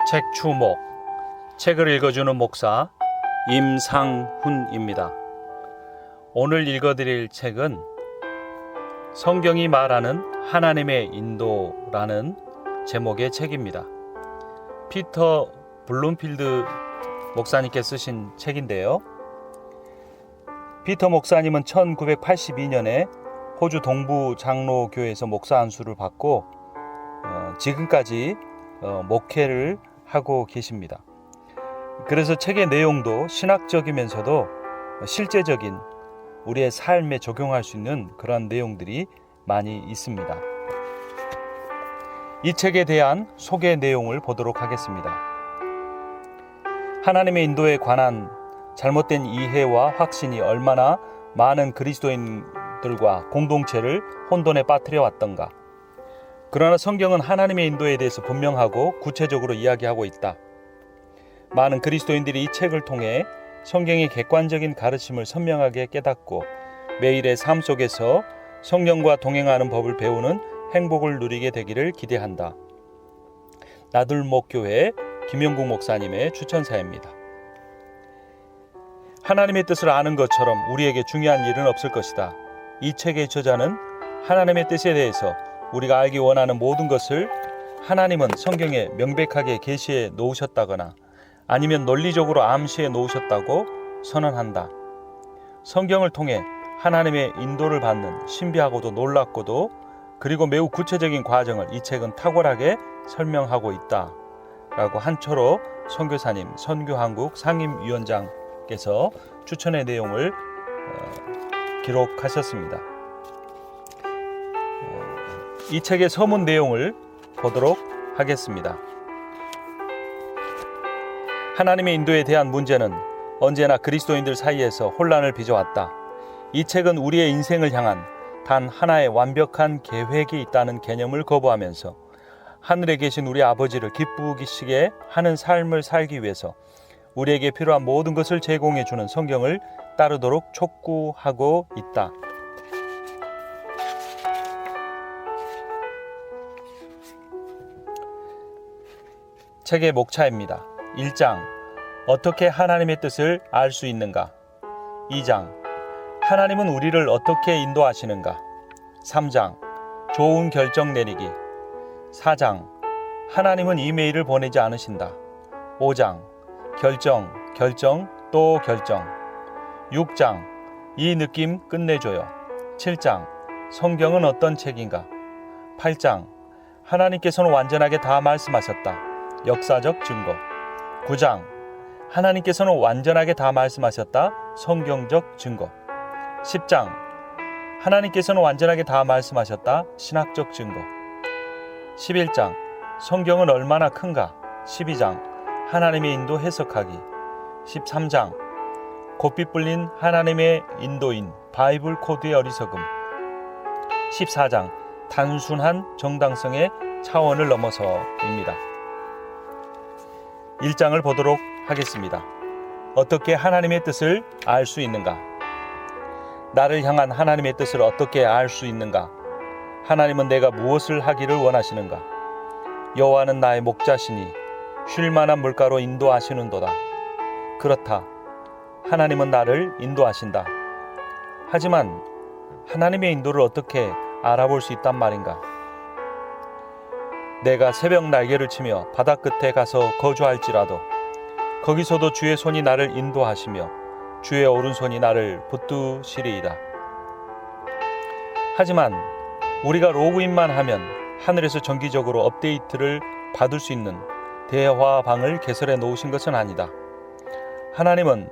책 추목, 책을 읽어주는 목사 임상훈입니다. 오늘 읽어드릴 책은 성경이 말하는 하나님의 인도라는 제목의 책입니다. 피터 블룸필드 목사님께 쓰신 책인데요. 피터 목사님은 1982년에 호주 동부 장로교회에서 목사 안수를 받고 지금까지 목회를 하고 계십니다. 그래서 책의 내용도 신학적이면서도 실제적인 우리의 삶에 적용할 수 있는 그런 내용들이 많이 있습니다. 이 책에 대한 소개 내용을 보도록 하겠습니다. 하나님의 인도에 관한 잘못된 이해와 확신이 얼마나 많은 그리스도인들과 공동체를 혼돈에 빠뜨려 왔던가. 그러나 성경은 하나님의 인도에 대해서 분명하고 구체적으로 이야기하고 있다. 많은 그리스도인들이 이 책을 통해 성경의 객관적인 가르침을 선명하게 깨닫고 매일의 삶 속에서 성령과 동행하는 법을 배우는 행복을 누리게 되기를 기대한다. 나들목교회 김영국 목사님의 추천사입니다. 하나님의 뜻을 아는 것처럼 우리에게 중요한 일은 없을 것이다. 이 책의 저자는 하나님의 뜻에 대해서 우리가 알기 원하는 모든 것을 하나님은 성경에 명백하게 계시해 놓으셨다거나 아니면 논리적으로 암시해 놓으셨다고 선언한다. 성경을 통해 하나님의 인도를 받는 신비하고도 놀랍고도 그리고 매우 구체적인 과정을 이 책은 탁월하게 설명하고 있다. 라고 한철호 선교사님, 선교한국 상임위원장께서 추천의 내용을 기록하셨습니다. 이 책의 서문 내용을 보도록 하겠습니다. 하나님의 인도에 대한 문제는 언제나 그리스도인들 사이에서 혼란을 빚어왔다. 이 책은 우리의 인생을 향한 단 하나의 완벽한 계획이 있다는 개념을 거부하면서 하늘에 계신 우리 아버지를 기쁘시게 하는 삶을 살기 위해서 우리에게 필요한 모든 것을 제공해 주는 성경을 따르도록 촉구하고 있다. 책의 목차입니다. 1장 어떻게 하나님의 뜻을 알 수 있는가? 2장 하나님은 우리를 어떻게 인도하시는가? 3장 좋은 결정 내리기. 4장 하나님은 이메일을 보내지 않으신다. 5장 결정 또 결정. 6장 이 느낌 끝내줘요. 7장 성경은 어떤 책인가? 8장 하나님께서는 완전하게 다 말씀하셨다. 역사적 증거. 9장 하나님께서는 완전하게 다 말씀하셨다. 성경적 증거. 10장 하나님께서는 완전하게 다 말씀하셨다. 신학적 증거. 11장 성경은 얼마나 큰가. 12장 하나님의 인도 해석하기. 13장 곱빛 불린 하나님의 인도인 바이블 코드의 어리석음. 14장 단순한 정당성의 차원을 넘어서입니다. 1장을 보도록 하겠습니다. 어떻게 하나님의 뜻을 알 수 있는가? 나를 향한 하나님의 뜻을 어떻게 알 수 있는가? 하나님은 내가 무엇을 하기를 원하시는가? 여호와는 나의 목자시니 쉴 만한 물가로 인도하시는도다. 그렇다. 하나님은 나를 인도하신다. 하지만 하나님의 인도를 어떻게 알아볼 수 있단 말인가? 내가 새벽 날개를 치며 바다 끝에 가서 거주할지라도 거기서도 주의 손이 나를 인도하시며 주의 오른손이 나를 붙드시리이다. 하지만 우리가 로그인만 하면 하늘에서 정기적으로 업데이트를 받을 수 있는 대화방을 개설해 놓으신 것은 아니다. 하나님은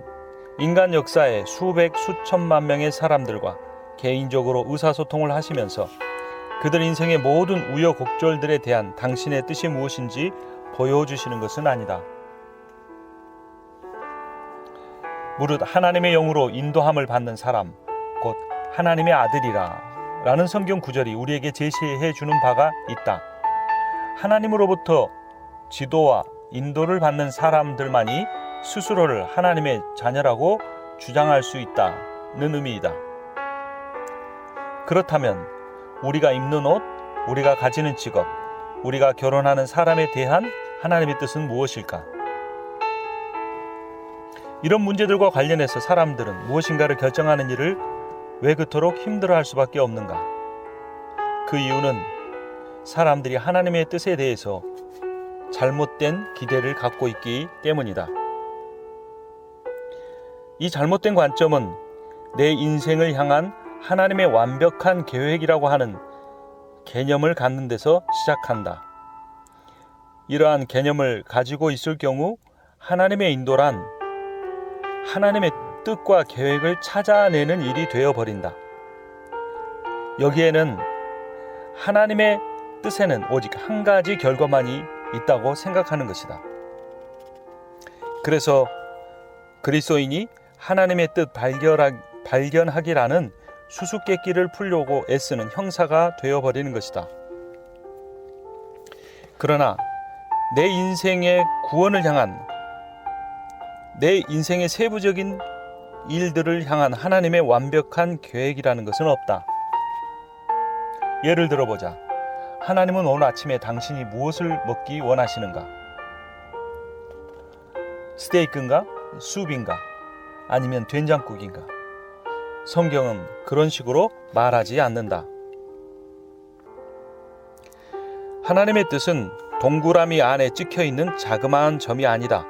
인간 역사에 수백 수천만 명의 사람들과 개인적으로 의사소통을 하시면서 그들 인생의 모든 우여곡절들에 대한 당신의 뜻이 무엇인지 보여주시는 것은 아니다. 무릇 하나님의 영으로 인도함을 받는 사람, 곧 하나님의 아들이라 라는 성경 구절이 우리에게 제시해 주는 바가 있다. 하나님으로부터 지도와 인도를 받는 사람들만이 스스로를 하나님의 자녀라고 주장할 수 있다는 의미이다. 그렇다면 우리가 입는 옷, 우리가 가지는 직업, 우리가 결혼하는 사람에 대한 하나님의 뜻은 무엇일까? 이런 문제들과 관련해서 사람들은 무엇인가를 결정하는 일을 왜 그토록 힘들어할 수밖에 없는가? 그 이유는 사람들이 하나님의 뜻에 대해서 잘못된 기대를 갖고 있기 때문이다. 이 잘못된 관점은 내 인생을 향한 하나님의 완벽한 계획이라고 하는 개념을 갖는 데서 시작한다. 이러한 개념을 가지고 있을 경우 하나님의 인도란 하나님의 뜻과 계획을 찾아내는 일이 되어버린다. 여기에는 하나님의 뜻에는 오직 한 가지 결과만이 있다고 생각하는 것이다. 그래서 그리스도인이 하나님의 뜻 발견하기라는 수수께끼를 풀려고 애쓰는 형사가 되어버리는 것이다. 그러나 내 인생의 구원을 향한, 내 인생의 세부적인 일들을 향한 하나님의 완벽한 계획이라는 것은 없다. 예를 들어보자. 하나님은 오늘 아침에 당신이 무엇을 먹기 원하시는가? 스테이크인가? 숲인가? 아니면 된장국인가? 성경은 그런 식으로 말하지 않는다. 하나님의 뜻은 동그라미 안에 찍혀있는 자그마한 점이 아니다.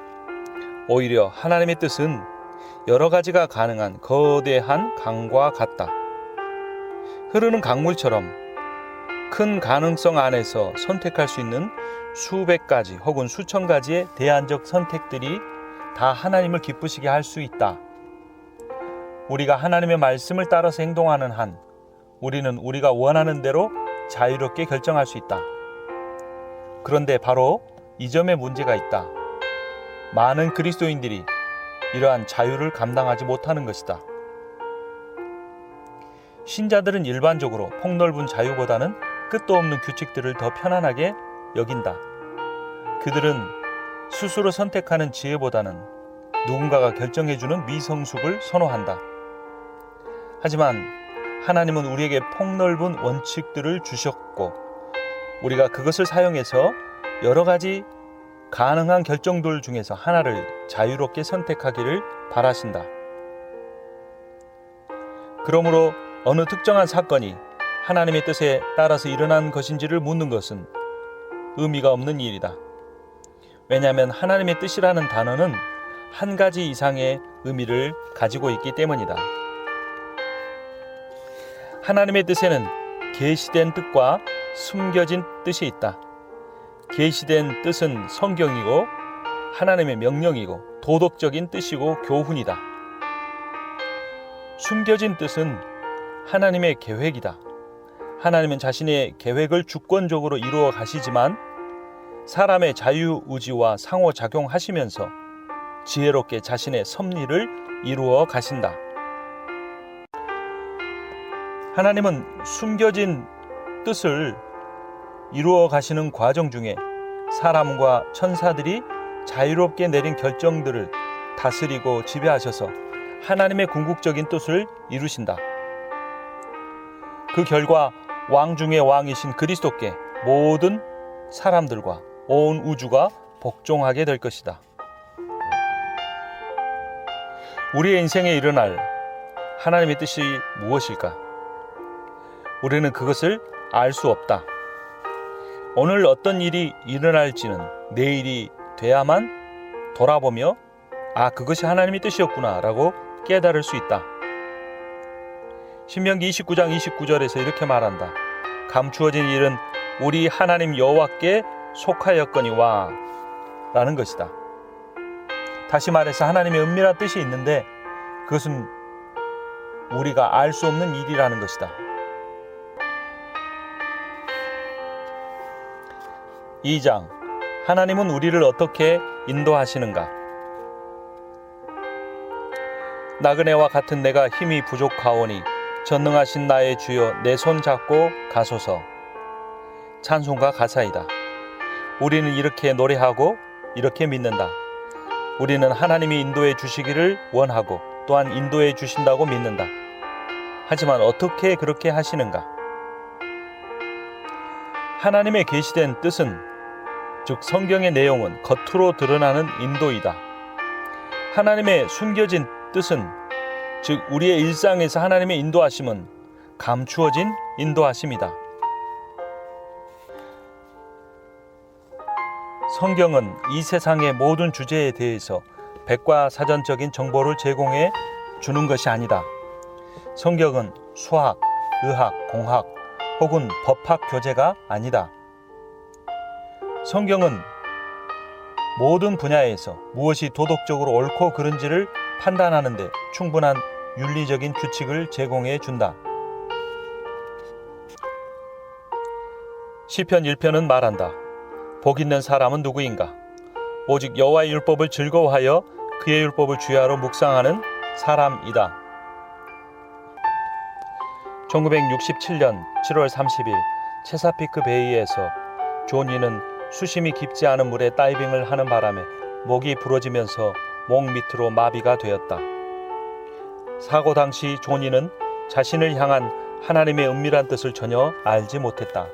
오히려 하나님의 뜻은 여러 가지가 가능한 거대한 강과 같다. 흐르는 강물처럼 큰 가능성 안에서 선택할 수 있는 수백 가지 혹은 수천 가지의 대안적 선택들이 다 하나님을 기쁘시게 할 수 있다. 우리가 하나님의 말씀을 따라서 행동하는 한 우리는 우리가 원하는 대로 자유롭게 결정할 수 있다. 그런데 바로 이 점에 문제가 있다. 많은 그리스도인들이 이러한 자유를 감당하지 못하는 것이다. 신자들은 일반적으로 폭넓은 자유보다는 끝도 없는 규칙들을 더 편안하게 여긴다. 그들은 스스로 선택하는 지혜보다는 누군가가 결정해주는 미성숙을 선호한다. 하지만 하나님은 우리에게 폭넓은 원칙들을 주셨고 우리가 그것을 사용해서 여러 가지 가능한 결정들 중에서 하나를 자유롭게 선택하기를 바라신다. 그러므로 어느 특정한 사건이 하나님의 뜻에 따라서 일어난 것인지를 묻는 것은 의미가 없는 일이다. 왜냐하면 하나님의 뜻이라는 단어는 한 가지 이상의 의미를 가지고 있기 때문이다. 하나님의 뜻에는 계시된 뜻과 숨겨진 뜻이 있다. 계시된 뜻은 성경이고 하나님의 명령이고 도덕적인 뜻이고 교훈이다. 숨겨진 뜻은 하나님의 계획이다. 하나님은 자신의 계획을 주권적으로 이루어 가시지만 사람의 자유의지와 상호작용하시면서 지혜롭게 자신의 섭리를 이루어 가신다. 하나님은 숨겨진 뜻을 이루어 가시는 과정 중에 사람과 천사들이 자유롭게 내린 결정들을 다스리고 지배하셔서 하나님의 궁극적인 뜻을 이루신다. 그 결과 왕 중의 왕이신 그리스도께 모든 사람들과 온 우주가 복종하게 될 것이다. 우리의 인생에 일어날 하나님의 뜻이 무엇일까? 우리는 그것을 알 수 없다. 오늘 어떤 일이 일어날지는 내일이 돼야만 돌아보며 그것이 하나님의 뜻이었구나 라고 깨달을 수 있다. 신명기 29장 29절에서 이렇게 말한다. 감추어진 일은 우리 하나님 여호와께 속하였거니와 라는 것이다. 다시 말해서 하나님의 은밀한 뜻이 있는데 그것은 우리가 알 수 없는 일이라는 것이다. 2장 하나님은 우리를 어떻게 인도하시는가? 나그네와 같은 내가 힘이 부족하오니 전능하신 나의 주여 내 손 잡고 가소서. 찬송가 가사이다. 우리는 이렇게 노래하고 이렇게 믿는다. 우리는 하나님이 인도해 주시기를 원하고 또한 인도해 주신다고 믿는다. 하지만 어떻게 그렇게 하시는가? 하나님의 계시된 뜻은 즉 성경의 내용은 겉으로 드러나는 인도이다. 하나님의 숨겨진 뜻은, 즉 우리의 일상에서 하나님의 인도하심은 감추어진 인도하심이다. 성경은 이 세상의 모든 주제에 대해서 백과사전적인 정보를 제공해 주는 것이 아니다. 성경은 수학, 의학, 공학 혹은 법학 교재가 아니다. 성경은 모든 분야에서 무엇이 도덕적으로 옳고 그른지를 판단하는 데 충분한 윤리적인 규칙을 제공해 준다. 시편 1편은 말한다. 복 있는 사람은 누구인가? 오직 여호와의 율법을 즐거워하여 그의 율법을 주야로 묵상하는 사람이다. 1967년 7월 30일 체사피크 베이에서 조니는 수심이 깊지 않은 물에 다이빙을 하는 바람에 목이 부러지면서 목 밑으로 마비가 되었다. 사고 당시 조니는 자신을 향한 하나님의 은밀한 뜻을 전혀 알지 못했다.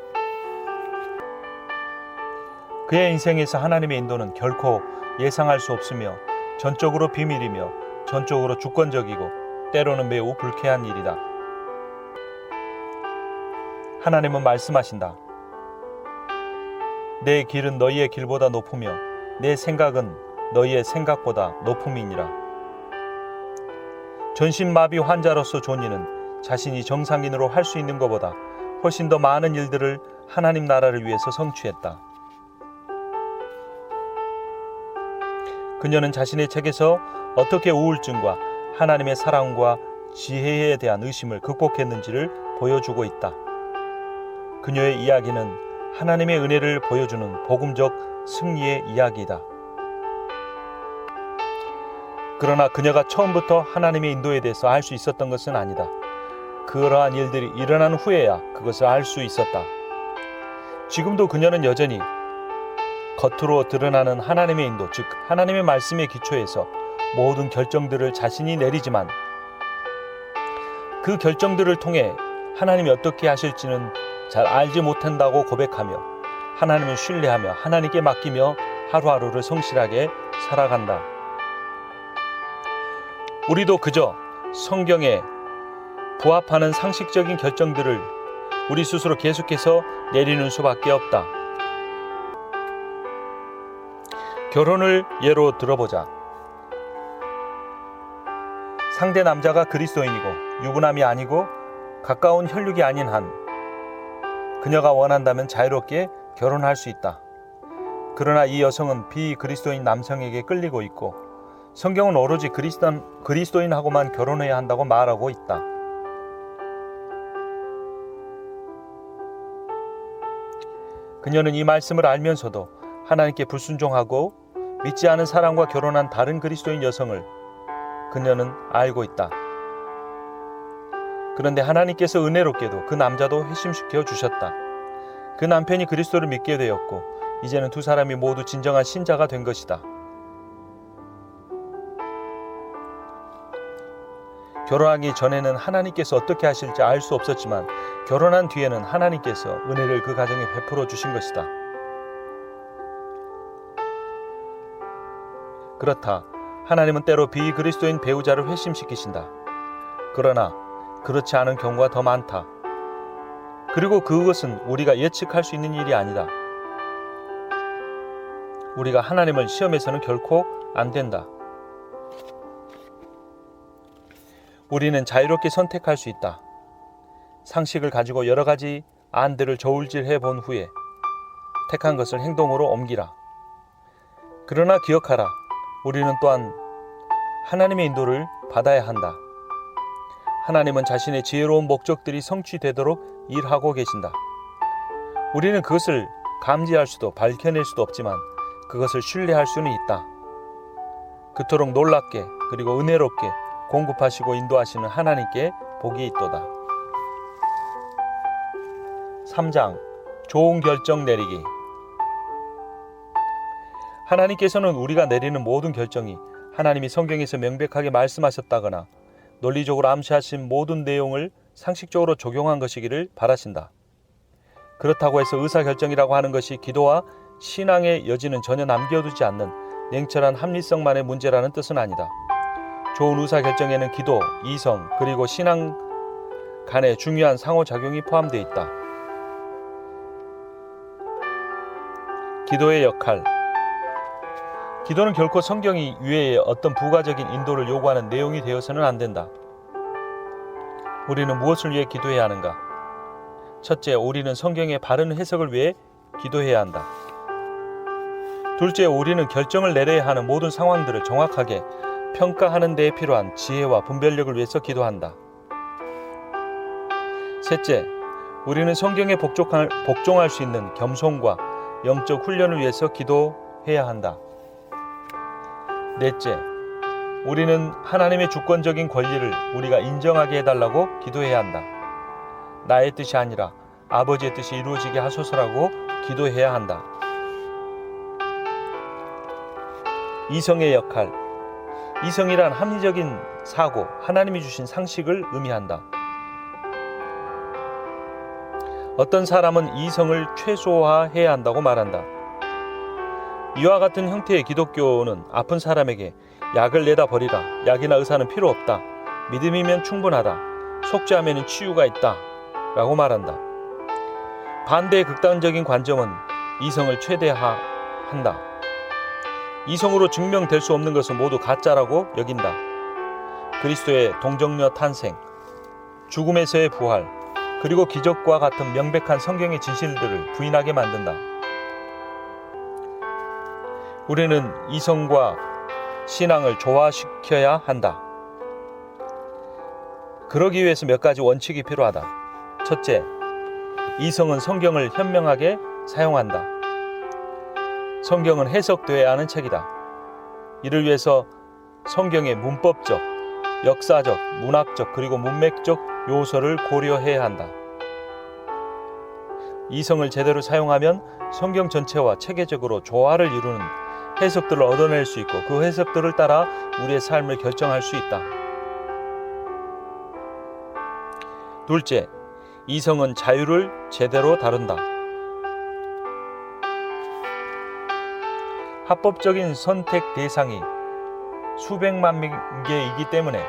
그의 인생에서 하나님의 인도는 결코 예상할 수 없으며 전적으로 비밀이며 전적으로 주권적이고 때로는 매우 불쾌한 일이다. 하나님은 말씀하신다. 내 길은 너희의 길보다 높으며 내 생각은 너희의 생각보다 높음이니라. 전신마비 환자로서 조니는 자신이 정상인으로 할 수 있는 것보다 훨씬 더 많은 일들을 하나님 나라를 위해서 성취했다. 그녀는 자신의 책에서 어떻게 우울증과 하나님의 사랑과 지혜에 대한 의심을 극복했는지를 보여주고 있다. 그녀의 이야기는 하나님의 은혜를 보여주는 복음적 승리의 이야기이다. 그러나 그녀가 처음부터 하나님의 인도에 대해서 알 수 있었던 것은 아니다. 그러한 일들이 일어난 후에야 그것을 알 수 있었다. 지금도 그녀는 여전히 겉으로 드러나는 하나님의 인도, 즉 하나님의 말씀의 기초에서 모든 결정들을 자신이 내리지만 그 결정들을 통해 하나님이 어떻게 하실지는 잘 알지 못한다고 고백하며 하나님을 신뢰하며 하나님께 맡기며 하루하루를 성실하게 살아간다. 우리도 그저 성경에 부합하는 상식적인 결정들을 우리 스스로 계속해서 내리는 수밖에 없다. 결혼을 예로 들어보자. 상대 남자가 그리스도인이고 유부남이 아니고 가까운 혈육이 아닌 한 그녀가 원한다면 자유롭게 결혼할 수 있다. 그러나 이 여성은 비그리스도인 남성에게 끌리고 있고 성경은 오로지 그리스도인하고만 결혼해야 한다고 말하고 있다. 그녀는 이 말씀을 알면서도 하나님께 불순종하고 믿지 않은 사람과 결혼한 다른 그리스도인 여성을 그녀는 알고 있다. 그런데 하나님께서 은혜롭게도 그 남자도 회심시켜 주셨다. 그 남편이 그리스도를 믿게 되었고 이제는 두 사람이 모두 진정한 신자가 된 것이다. 결혼하기 전에는 하나님께서 어떻게 하실지 알 수 없었지만 결혼한 뒤에는 하나님께서 은혜를 그 가정에 베풀어 주신 것이다. 그렇다. 하나님은 때로 비그리스도인 배우자를 회심시키신다. 그러나 그렇지 않은 경우가 더 많다. 그리고 그것은 우리가 예측할 수 있는 일이 아니다. 우리가 하나님을 시험해서는 결코 안 된다. 우리는 자유롭게 선택할 수 있다. 상식을 가지고 여러 가지 안들을 저울질해 본 후에 택한 것을 행동으로 옮기라. 그러나 기억하라. 우리는 또한 하나님의 인도를 받아야 한다. 하나님은 자신의 지혜로운 목적들이 성취되도록 일하고 계신다. 우리는 그것을 감지할 수도 밝혀낼 수도 없지만 그것을 신뢰할 수는 있다. 그토록 놀랍게 그리고 은혜롭게 공급하시고 인도하시는 하나님께 복이 있도다. 3장 좋은 결정 내리기. 하나님께서는 우리가 내리는 모든 결정이 하나님이 성경에서 명백하게 말씀하셨다거나 논리적으로 암시하신 모든 내용을 상식적으로 적용한 것이기를 바라신다. 그렇다고 해서 의사결정이라고 하는 것이 기도와 신앙의 여지는 전혀 남겨두지 않는 냉철한 합리성만의 문제라는 뜻은 아니다. 좋은 의사결정에는 기도, 이성, 그리고 신앙 간의 중요한 상호작용이 포함되어 있다. 기도의 역할. 기도는 결코 성경 이외의 어떤 부가적인 인도를 요구하는 내용이 되어서는 안 된다. 우리는 무엇을 위해 기도해야 하는가? 첫째, 우리는 성경의 바른 해석을 위해 기도해야 한다. 둘째, 우리는 결정을 내려야 하는 모든 상황들을 정확하게 평가하는 데에 필요한 지혜와 분별력을 위해서 기도한다. 셋째, 우리는 성경에 복종할 수 있는 겸손과 영적 훈련을 위해서 기도해야 한다. 넷째, 우리는 하나님의 주권적인 권리를 우리가 인정하게 해달라고 기도해야 한다. 나의 뜻이 아니라 아버지의 뜻이 이루어지게 하소서라고 기도해야 한다. 이성의 역할. 이성이란 합리적인 사고, 하나님이 주신 상식을 의미한다. 어떤 사람은 이성을 최소화해야 한다고 말한다. 이와 같은 형태의 기독교는 아픈 사람에게 약을 내다 버리라, 약이나 의사는 필요 없다, 믿음이면 충분하다, 속죄하면 치유가 있다 라고 말한다. 반대의 극단적인 관점은 이성을 최대화한다. 이성으로 증명될 수 없는 것은 모두 가짜라고 여긴다. 그리스도의 동정녀 탄생, 죽음에서의 부활, 그리고 기적과 같은 명백한 성경의 진실들을 부인하게 만든다. 우리는 이성과 신앙을 조화시켜야 한다. 그러기 위해서 몇 가지 원칙이 필요하다. 첫째, 이성은 성경을 현명하게 사용한다. 성경은 해석되어야 하는 책이다. 이를 위해서 성경의 문법적, 역사적, 문학적, 그리고 문맥적 요소를 고려해야 한다. 이성을 제대로 사용하면 성경 전체와 체계적으로 조화를 이루는 해석들을 얻어낼 수 있고 그 해석들을 따라 우리의 삶을 결정할 수 있다. 둘째, 이성은 자유를 제대로 다룬다. 합법적인 선택 대상이 수백만 개이기 때문에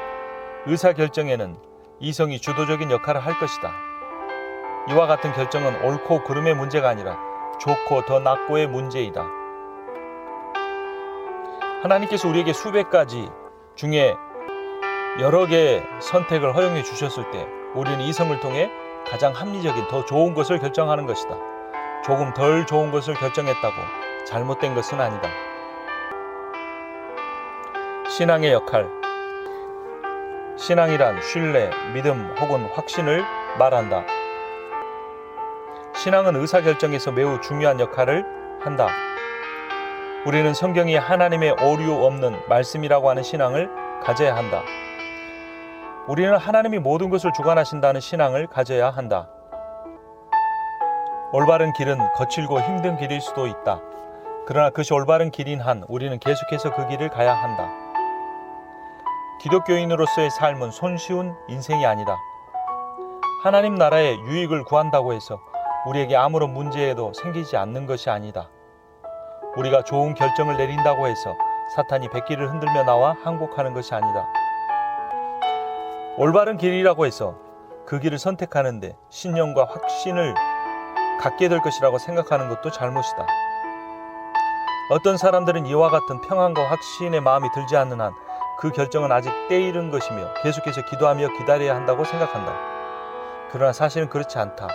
의사결정에는 이성이 주도적인 역할을 할 것이다. 이와 같은 결정은 옳고 그름의 문제가 아니라 좋고 더 낫고의 문제이다. 하나님께서 우리에게 수백 가지 중에 여러 개의 선택을 허용해 주셨을 때 우리는 이성을 통해 가장 합리적인 더 좋은 것을 결정하는 것이다. 조금 덜 좋은 것을 결정했다고 잘못된 것은 아니다. 신앙의 역할. 신앙이란 신뢰, 믿음 혹은 확신을 말한다. 신앙은 의사결정에서 매우 중요한 역할을 한다. 우리는 성경이 하나님의 오류 없는 말씀이라고 하는 신앙을 가져야 한다. 우리는 하나님이 모든 것을 주관하신다는 신앙을 가져야 한다. 올바른 길은 거칠고 힘든 길일 수도 있다. 그러나 그것이 올바른 길인 한 우리는 계속해서 그 길을 가야 한다. 기독교인으로서의 삶은 손쉬운 인생이 아니다. 하나님 나라의 유익을 구한다고 해서 우리에게 아무런 문제도 생기지 않는 것이 아니다. 우리가 좋은 결정을 내린다고 해서 사탄이 백기를 흔들며 나와 항복하는 것이 아니다. 올바른 길이라고 해서 그 길을 선택하는데 신념과 확신을 갖게 될 것이라고 생각하는 것도 잘못이다. 어떤 사람들은 이와 같은 평안과 확신의 마음이 들지 않는 한 그 결정은 아직 때이른 것이며 계속해서 기도하며 기다려야 한다고 생각한다. 그러나 사실은 그렇지 않다.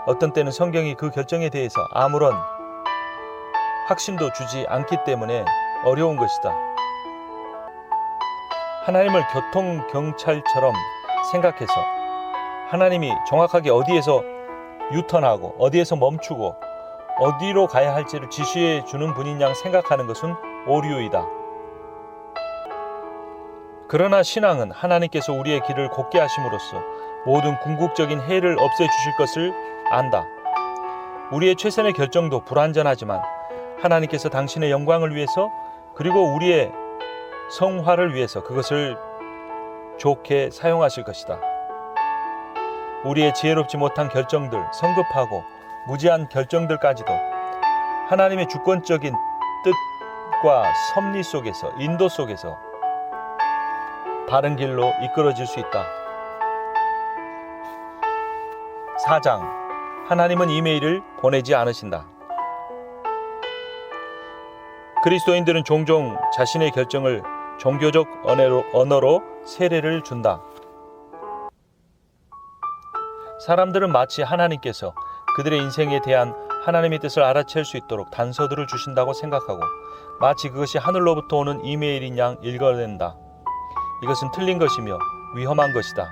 어떤 때는 성경이 그 결정에 대해서 아무런 확신도 주지 않기 때문에 어려운 것이다. 하나님을 교통경찰처럼 생각해서 하나님이 정확하게 어디에서 유턴하고 어디에서 멈추고 어디로 가야 할지를 지시해 주는 분인 양 생각하는 것은 오류이다. 그러나 신앙은 하나님께서 우리의 길을 곱게 하심으로써 모든 궁극적인 해를 없애주실 것을 안다. 우리의 최선의 결정도 불완전하지만 하나님께서 당신의 영광을 위해서 그리고 우리의 성화를 위해서 그것을 좋게 사용하실 것이다. 우리의 지혜롭지 못한 결정들, 성급하고 무지한 결정들까지도 하나님의 주권적인 뜻과 섭리 속에서, 인도 속에서 바른 길로 이끌어질 수 있다. 4장, 하나님은 이메일을 보내지 않으신다. 그리스도인들은 종종 자신의 결정을 종교적 언어로 세례를 준다. 사람들은 마치 하나님께서 그들의 인생에 대한 하나님의 뜻을 알아챌 수 있도록 단서들을 주신다고 생각하고 마치 그것이 하늘로부터 오는 이메일인 양 읽어낸다. 이것은 틀린 것이며 위험한 것이다.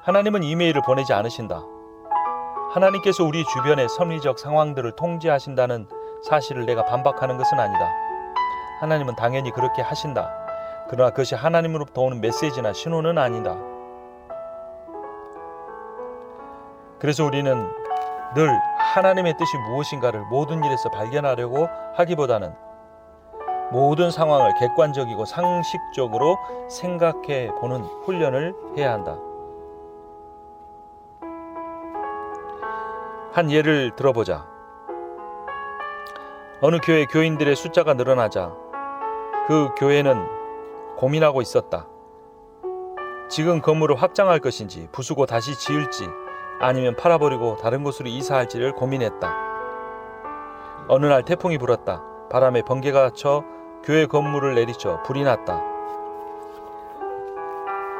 하나님은 이메일을 보내지 않으신다. 하나님께서 우리 주변의 섭리적 상황들을 통제하신다는 사실을 내가 반박하는 것은 아니다. 하나님은 당연히 그렇게 하신다. 그러나 그것이 하나님으로부터 오는 메시지나 신호는 아니다. 그래서 우리는 늘 하나님의 뜻이 무엇인가를 모든 일에서 발견하려고 하기보다는 모든 상황을 객관적이고 상식적으로 생각해 보는 훈련을 해야 한다. 한 예를 들어보자. 어느 교회 교인들의 숫자가 늘어나자 그 교회는 고민하고 있었다. 지금 건물을 확장할 것인지 부수고 다시 지을지 아니면 팔아버리고 다른 곳으로 이사할지를 고민했다. 어느 날 태풍이 불었다. 바람에 번개가 쳐 교회 건물을 내리쳐 불이 났다.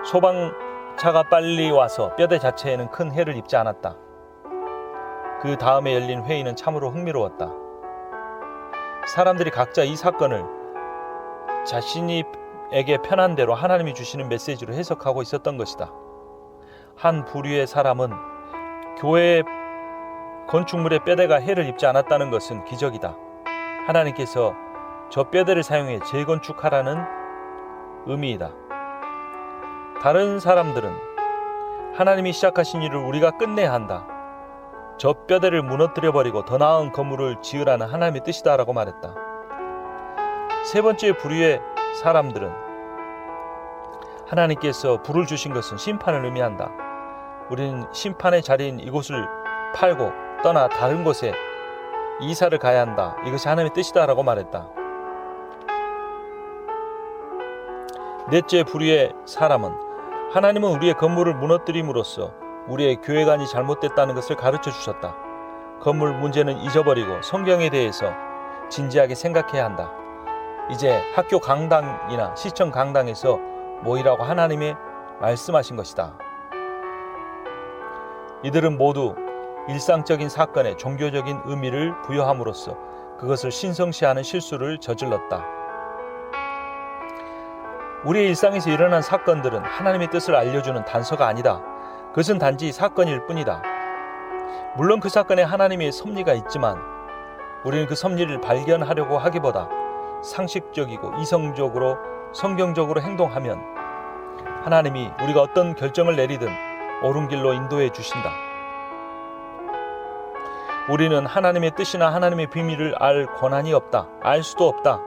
소방차가 빨리 와서 뼈대 자체에는 큰 해를 입지 않았다. 그 다음에 열린 회의는 참으로 흥미로웠다. 사람들이 각자 이 사건을 자신에게 편한 대로 하나님이 주시는 메시지로 해석하고 있었던 것이다. 한 부류의 사람은 교회 건축물의 뼈대가 해를 입지 않았다는 것은 기적이다. 하나님께서 저 뼈대를 사용해 재건축하라는 의미이다. 다른 사람들은 하나님이 시작하신 일을 우리가 끝내야 한다. 저 뼈대를 무너뜨려버리고 더 나은 건물을 지으라는 하나님의 뜻이다라고 말했다. 세 번째 부류의 사람들은 하나님께서 불을 주신 것은 심판을 의미한다. 우리는 심판의 자리인 이곳을 팔고 떠나 다른 곳에 이사를 가야 한다. 이것이 하나님의 뜻이다라고 말했다. 넷째 부류의 사람은 하나님은 우리의 건물을 무너뜨림으로써 우리의 교회관이 잘못됐다는 것을 가르쳐 주셨다. 건물 문제는 잊어버리고 성경에 대해서 진지하게 생각해야 한다. 이제 학교 강당이나 시청 강당에서 모이라고 하나님이 말씀하신 것이다. 이들은 모두 일상적인 사건에 종교적인 의미를 부여함으로써 그것을 신성시하는 실수를 저질렀다. 우리의 일상에서 일어난 사건들은 하나님의 뜻을 알려주는 단서가 아니다. 그것은 단지 사건일 뿐이다. 물론 그 사건에 하나님의 섭리가 있지만 우리는 그 섭리를 발견하려고 하기보다 상식적이고 이성적으로 성경적으로 행동하면 하나님이 우리가 어떤 결정을 내리든 옳은 길로 인도해 주신다. 우리는 하나님의 뜻이나 하나님의 비밀을 알 권한이 없다. 알 수도 없다.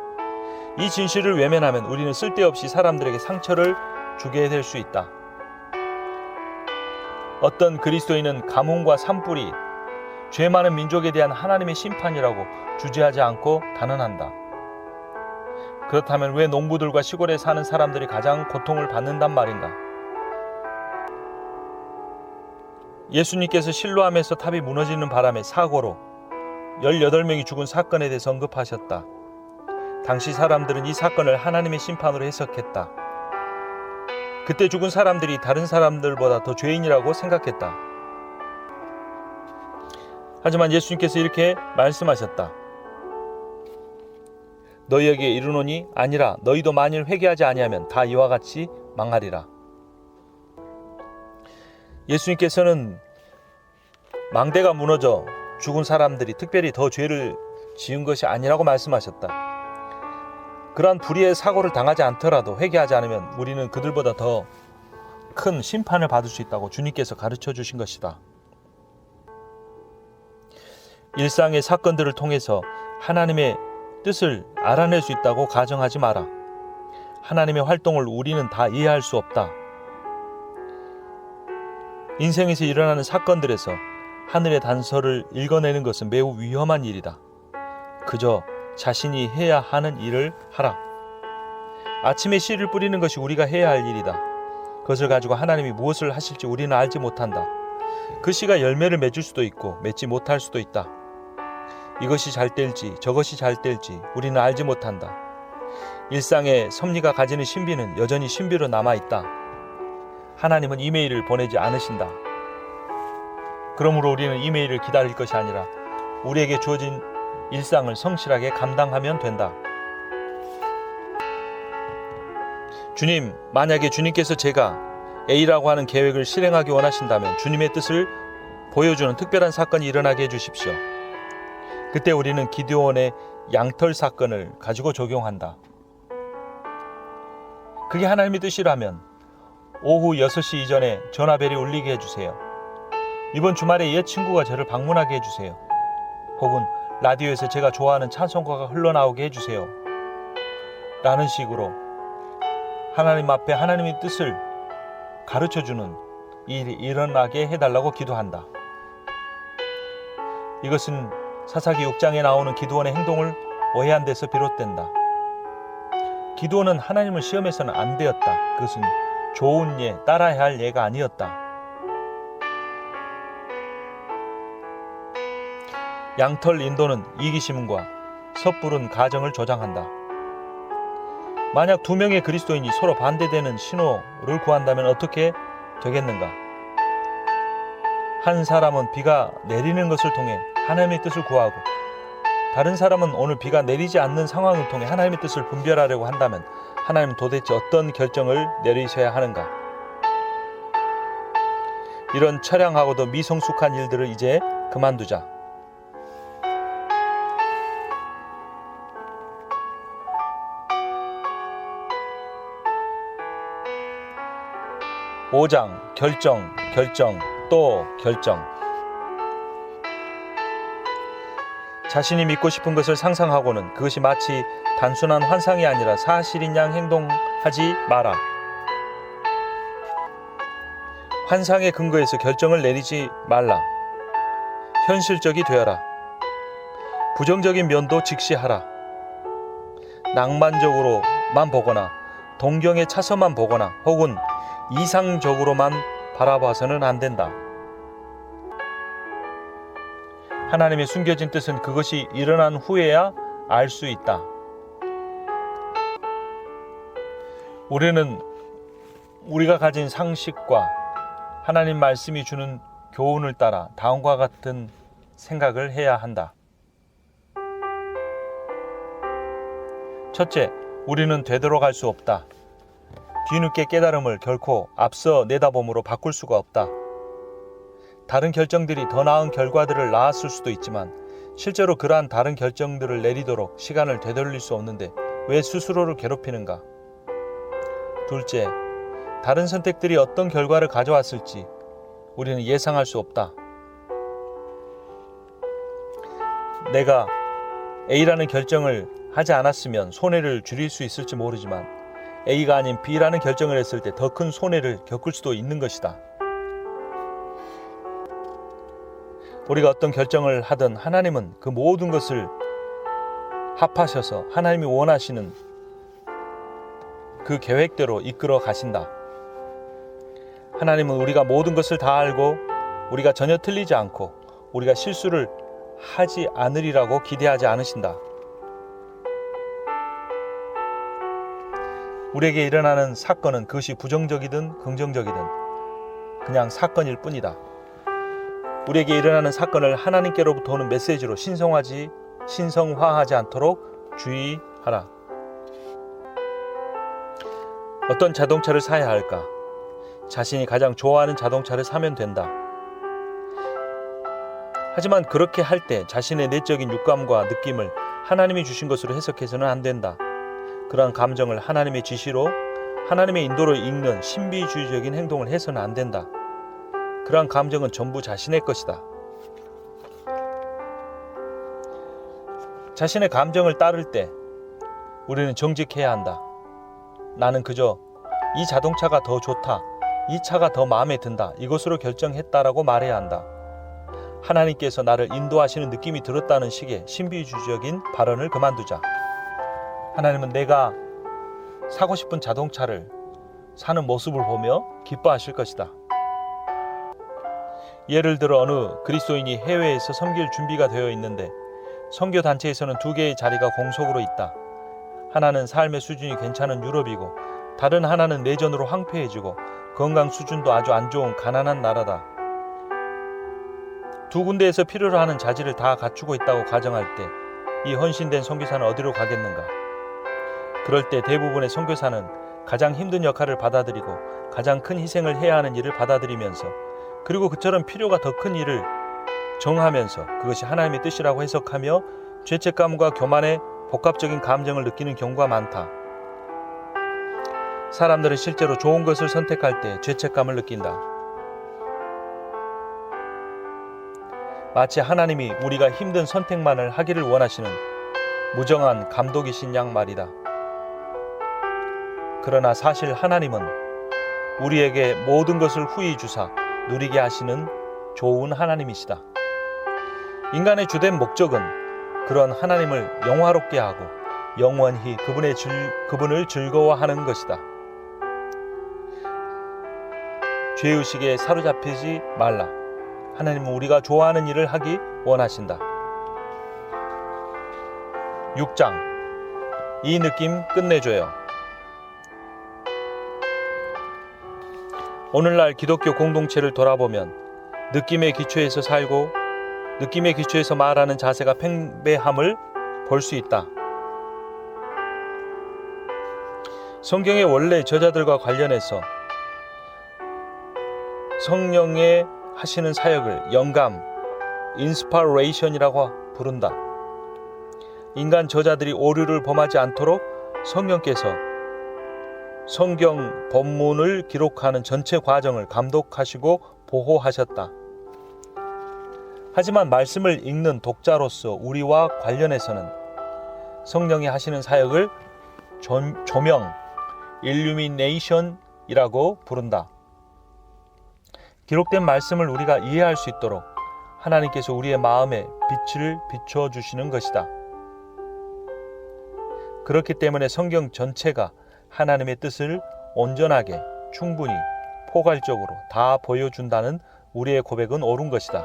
이 진실을 외면하면 우리는 쓸데없이 사람들에게 상처를 주게 될 수 있다. 어떤 그리스도인은 가뭄과 산불이 죄 많은 민족에 대한 하나님의 심판이라고 주제하지 않고 단언한다. 그렇다면 왜 농부들과 시골에 사는 사람들이 가장 고통을 받는단 말인가? 예수님께서 실로암에서 탑이 무너지는 바람에 사고로 18명이 죽은 사건에 대해서 언급하셨다. 당시 사람들은 이 사건을 하나님의 심판으로 해석했다. 그때 죽은 사람들이 다른 사람들보다 더 죄인이라고 생각했다. 하지만 예수님께서 이렇게 말씀하셨다. 너희에게 이르노니 아니라 너희도 만일 회개하지 아니하면 다 이와 같이 망하리라. 예수님께서는 망대가 무너져 죽은 사람들이 특별히 더 죄를 지은 것이 아니라고 말씀하셨다. 그러한 불의의 사고를 당하지 않더라도 회개하지 않으면 우리는 그들보다 더 큰 심판을 받을 수 있다고 주님께서 가르쳐 주신 것이다. 일상의 사건들을 통해서 하나님의 뜻을 알아낼 수 있다고 가정하지 마라. 하나님의 활동을 우리는 다 이해할 수 없다. 인생에서 일어나는 사건들에서 하늘의 단서를 읽어내는 것은 매우 위험한 일이다. 그저 자신이 해야 하는 일을 하라. 아침에 씨를 뿌리는 것이 우리가 해야 할 일이다. 그것을 가지고 하나님이 무엇을 하실지 우리는 알지 못한다. 그 씨가 열매를 맺을 수도 있고 맺지 못할 수도 있다. 이것이 잘 될지 저것이 잘 될지 우리는 알지 못한다. 일상의 섭리가 가지는 신비는 여전히 신비로 남아있다. 하나님은 이메일을 보내지 않으신다. 그러므로 우리는 이메일을 기다릴 것이 아니라 우리에게 주어진 일상을 성실하게 감당하면 된다. 주님, 만약에 주님께서 제가 A라고 하는 계획을 실행하기 원하신다면 주님의 뜻을 보여주는 특별한 사건이 일어나게 해주십시오. 그때 우리는 기드온의 양털 사건을 가지고 적용한다. 그게 하나님의 뜻이라면 오후 6시 이전에 전화벨이 울리게 해주세요. 이번 주말에 옛 친구가 저를 방문하게 해주세요. 혹은 라디오에서 제가 좋아하는 찬송가가 흘러나오게 해주세요. 라는 식으로 하나님 앞에 하나님의 뜻을 가르쳐주는 일이 일어나게 해달라고 기도한다. 이것은 사사기 6장에 나오는 기드온의 행동을 오해한 데서 비롯된다. 기드온은 하나님을 시험해서는 안 되었다. 그것은 좋은 예, 따라야 할 예가 아니었다. 양털 인도는 이기심과 섣부른 가정을 조장한다. 만약 두 명의 그리스도인이 서로 반대되는 신호를 구한다면 어떻게 되겠는가? 한 사람은 비가 내리는 것을 통해 하나님의 뜻을 구하고 다른 사람은 오늘 비가 내리지 않는 상황을 통해 하나님의 뜻을 분별하려고 한다면 하나님은 도대체 어떤 결정을 내리셔야 하는가? 이런 처량하고도 미성숙한 일들을 이제 그만두자. 5장 결정, 또 결정. 자신이 믿고 싶은 것을 상상하고는 그것이 마치 단순한 환상이 아니라 사실인 양 행동하지 마라. 환상의 근거에서 결정을 내리지 말라. 현실적이 되어라. 부정적인 면도 직시하라. 낭만적으로만 보거나 동경의 차서만 보거나 혹은 이상적으로만 바라봐서는 안 된다. 하나님의 숨겨진 뜻은 그것이 일어난 후에야 알 수 있다. 우리는 우리가 가진 상식과 하나님 말씀이 주는 교훈을 따라 다음과 같은 생각을 해야 한다. 첫째, 우리는 되돌아갈 수 없다. 뒤늦게 깨달음을 결코 앞서 내다봄으로 바꿀 수가 없다. 다른 결정들이 더 나은 결과들을 낳았을 수도 있지만 실제로 그러한 다른 결정들을 내리도록 시간을 되돌릴 수 없는데 왜 스스로를 괴롭히는가? 둘째, 다른 선택들이 어떤 결과를 가져왔을지 우리는 예상할 수 없다. 내가 A라는 결정을 하지 않았으면 손해를 줄일 수 있을지 모르지만 A가 아닌 B라는 결정을 했을 때 더 큰 손해를 겪을 수도 있는 것이다. 우리가 어떤 결정을 하든 하나님은 그 모든 것을 합하셔서 하나님이 원하시는 그 계획대로 이끌어 가신다. 하나님은 우리가 모든 것을 다 알고 우리가 전혀 틀리지 않고 우리가 실수를 하지 않으리라고 기대하지 않으신다. 우리에게 일어나는 사건은 그것이 부정적이든 긍정적이든 그냥 사건일 뿐이다. 우리에게 일어나는 사건을 하나님께로부터 오는 메시지로 신성화하지 않도록 주의하라. 어떤 자동차를 사야 할까? 자신이 가장 좋아하는 자동차를 사면 된다. 하지만 그렇게 할 때 자신의 내적인 육감과 느낌을 하나님이 주신 것으로 해석해서는 안 된다. 그러한 감정을 하나님의 지시로 하나님의 인도로 읽는 신비주의적인 행동을 해서는 안 된다. 그러한 감정은 전부 자신의 것이다. 자신의 감정을 따를 때 우리는 정직해야 한다. 나는 그저 이 자동차가 더 좋다, 이 차가 더 마음에 든다, 이것으로 결정했다라고 말해야 한다. 하나님께서 나를 인도하시는 느낌이 들었다는 식의 신비주의적인 발언을 그만두자. 하나님은 내가 사고 싶은 자동차를 사는 모습을 보며 기뻐하실 것이다. 예를 들어 어느 그리스도인이 해외에서 섬길 준비가 되어 있는데 선교 단체에서는 2개의 자리가 공석으로 있다. 하나는 삶의 수준이 괜찮은 유럽이고 다른 하나는 내전으로 황폐해지고 건강 수준도 아주 안 좋은 가난한 나라다. 2 군데에서 필요로 하는 자질을 다 갖추고 있다고 가정할 때 이 헌신된 선교사는 어디로 가겠는가? 그럴 때 대부분의 선교사는 가장 힘든 역할을 받아들이고 가장 큰 희생을 해야 하는 일을 받아들이면서 그리고 그처럼 필요가 더 큰 일을 정하면서 그것이 하나님의 뜻이라고 해석하며 죄책감과 교만의 복합적인 감정을 느끼는 경우가 많다. 사람들은 실제로 좋은 것을 선택할 때 죄책감을 느낀다. 마치 하나님이 우리가 힘든 선택만을 하기를 원하시는 무정한 감독이신 양 말이다. 그러나 사실 하나님은 우리에게 모든 것을 후히 주사 누리게 하시는 좋은 하나님이시다. 인간의 주된 목적은 그런 하나님을 영화롭게 하고 영원히 그분을 즐거워하는 것이다. 죄의식에 사로잡히지 말라. 하나님은 우리가 좋아하는 일을 하기 원하신다. 6장 이 느낌 끝내줘요. 오늘날 기독교 공동체를 돌아보면 느낌의 기초에서 살고 느낌의 기초에서 말하는 자세가 팽배함을 볼 수 있다. 성경의 원래 저자들과 관련해서 성령의 하시는 사역을 영감, 인스파레이션이라고 부른다. 인간 저자들이 오류를 범하지 않도록 성령께서 성경 본문을 기록하는 전체 과정을 감독하시고 보호하셨다. 하지만 말씀을 읽는 독자로서 우리와 관련해서는 성령이 하시는 사역을 조명, 일루미네이션이라고 부른다. 기록된 말씀을 우리가 이해할 수 있도록 하나님께서 우리의 마음에 빛을 비춰주시는 것이다. 그렇기 때문에 성경 전체가 하나님의 뜻을 온전하게, 충분히, 포괄적으로 다 보여준다는 우리의 고백은 옳은 것이다.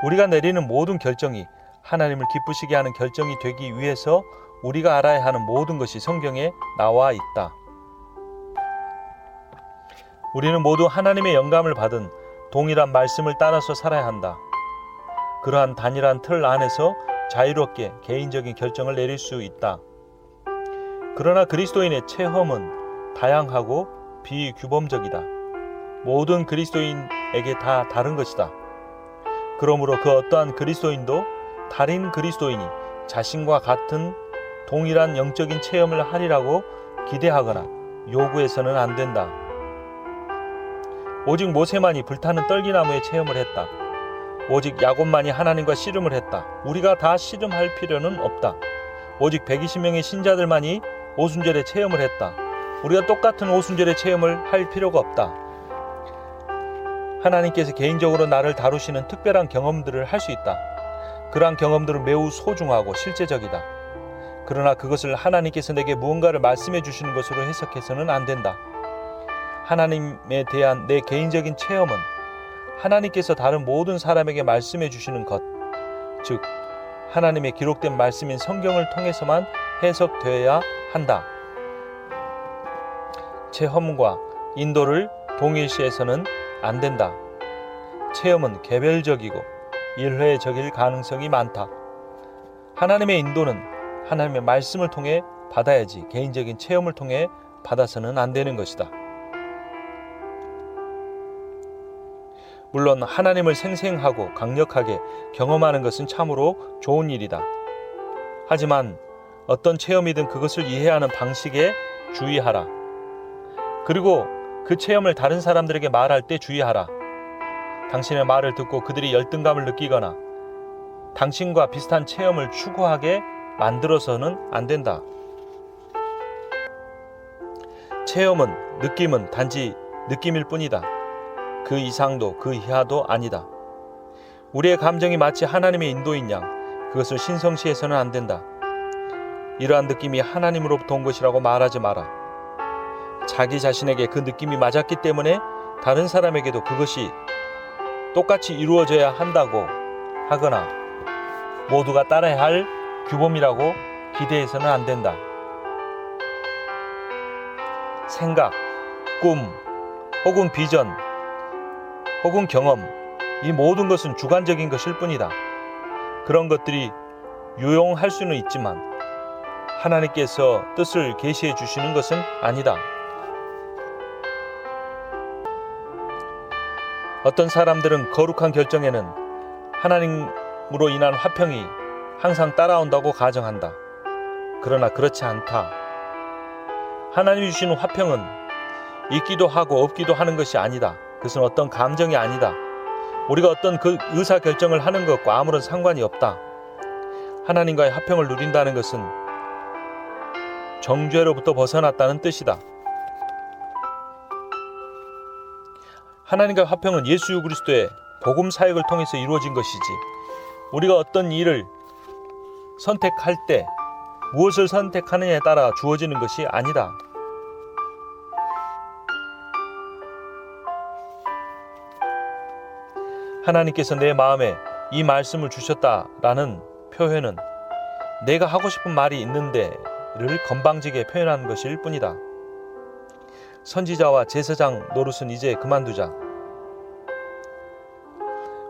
우리가 내리는 모든 결정이 하나님을 기쁘시게 하는 결정이 되기 위해서 우리가 알아야 하는 모든 것이 성경에 나와 있다. 우리는 모두 하나님의 영감을 받은 동일한 말씀을 따라서 살아야 한다. 그러한 단일한 틀 안에서 자유롭게 개인적인 결정을 내릴 수 있다. 그러나 그리스도인의 체험은 다양하고 비규범적이다. 모든 그리스도인에게 다 다른 것이다. 그러므로 그 어떠한 그리스도인도 다른 그리스도인이 자신과 같은 동일한 영적인 체험을 하리라고 기대하거나 요구해서는 안 된다. 오직 모세만이 불타는 떨기나무의 체험을 했다. 오직 야곱만이 하나님과 씨름을 했다. 우리가 다 씨름할 필요는 없다. 오직 120명의 신자들만이 오순절의 체험을 했다. 우리가 똑같은 오순절의 체험을 할 필요가 없다. 하나님께서 개인적으로 나를 다루시는 특별한 경험들을 할 수 있다. 그러한 경험들은 매우 소중하고 실제적이다. 그러나 그것을 하나님께서 내게 무언가를 말씀해 주시는 것으로 해석해서는 안 된다. 하나님에 대한 내 개인적인 체험은 하나님께서 다른 모든 사람에게 말씀해 주시는 것, 즉 하나님의 기록된 말씀인 성경을 통해서만 해석되어야 한다. 체험과 인도를 동일시해서는 안 된다. 체험은 개별적이고 일회적일 가능성이 많다. 하나님의 인도는 하나님의 말씀을 통해 받아야지 개인적인 체험을 통해 받아서는 안 되는 것이다. 물론 하나님을 생생하고 강력하게 경험하는 것은 참으로 좋은 일이다. 하지만 어떤 체험이든 그것을 이해하는 방식에 주의하라. 그리고 그 체험을 다른 사람들에게 말할 때 주의하라. 당신의 말을 듣고 그들이 열등감을 느끼거나 당신과 비슷한 체험을 추구하게 만들어서는 안 된다. 체험은, 느낌은 단지 느낌일 뿐이다. 그 이상도 그 이하도 아니다. 우리의 감정이 마치 하나님의 인도인 양 그것을 신성시해서는 안 된다. 이러한 느낌이 하나님으로부터 온 것이라고 말하지 마라. 자기 자신에게 그 느낌이 맞았기 때문에 다른 사람에게도 그것이 똑같이 이루어져야 한다고 하거나 모두가 따라야 할 규범이라고 기대해서는 안 된다. 생각, 꿈, 혹은 비전, 혹은 경험, 이 모든 것은 주관적인 것일 뿐이다. 그런 것들이 유용할 수는 있지만 하나님께서 뜻을 계시해 주시는 것은 아니다. 어떤 사람들은 거룩한 결정에는 하나님으로 인한 화평이 항상 따라온다고 가정한다. 그러나 그렇지 않다. 하나님이 주시는 화평은 있기도 하고 없기도 하는 것이 아니다. 그것은 어떤 감정이 아니다. 우리가 어떤 그 의사결정을 하는 것과 아무런 상관이 없다. 하나님과의 화평을 누린다는 것은 정죄로부터 벗어났다는 뜻이다. 하나님과의 화평은 예수 그리스도의 복음 사역을 통해서 이루어진 것이지, 우리가 어떤 일을 선택할 때 무엇을 선택하느냐에 따라 주어지는 것이 아니다. 하나님께서 내 마음에 이 말씀을 주셨다라는 표현은 내가 하고 싶은 말이 있는데를 건방지게 표현한 것일 뿐이다. 선지자와 제사장 노릇은 이제 그만두자.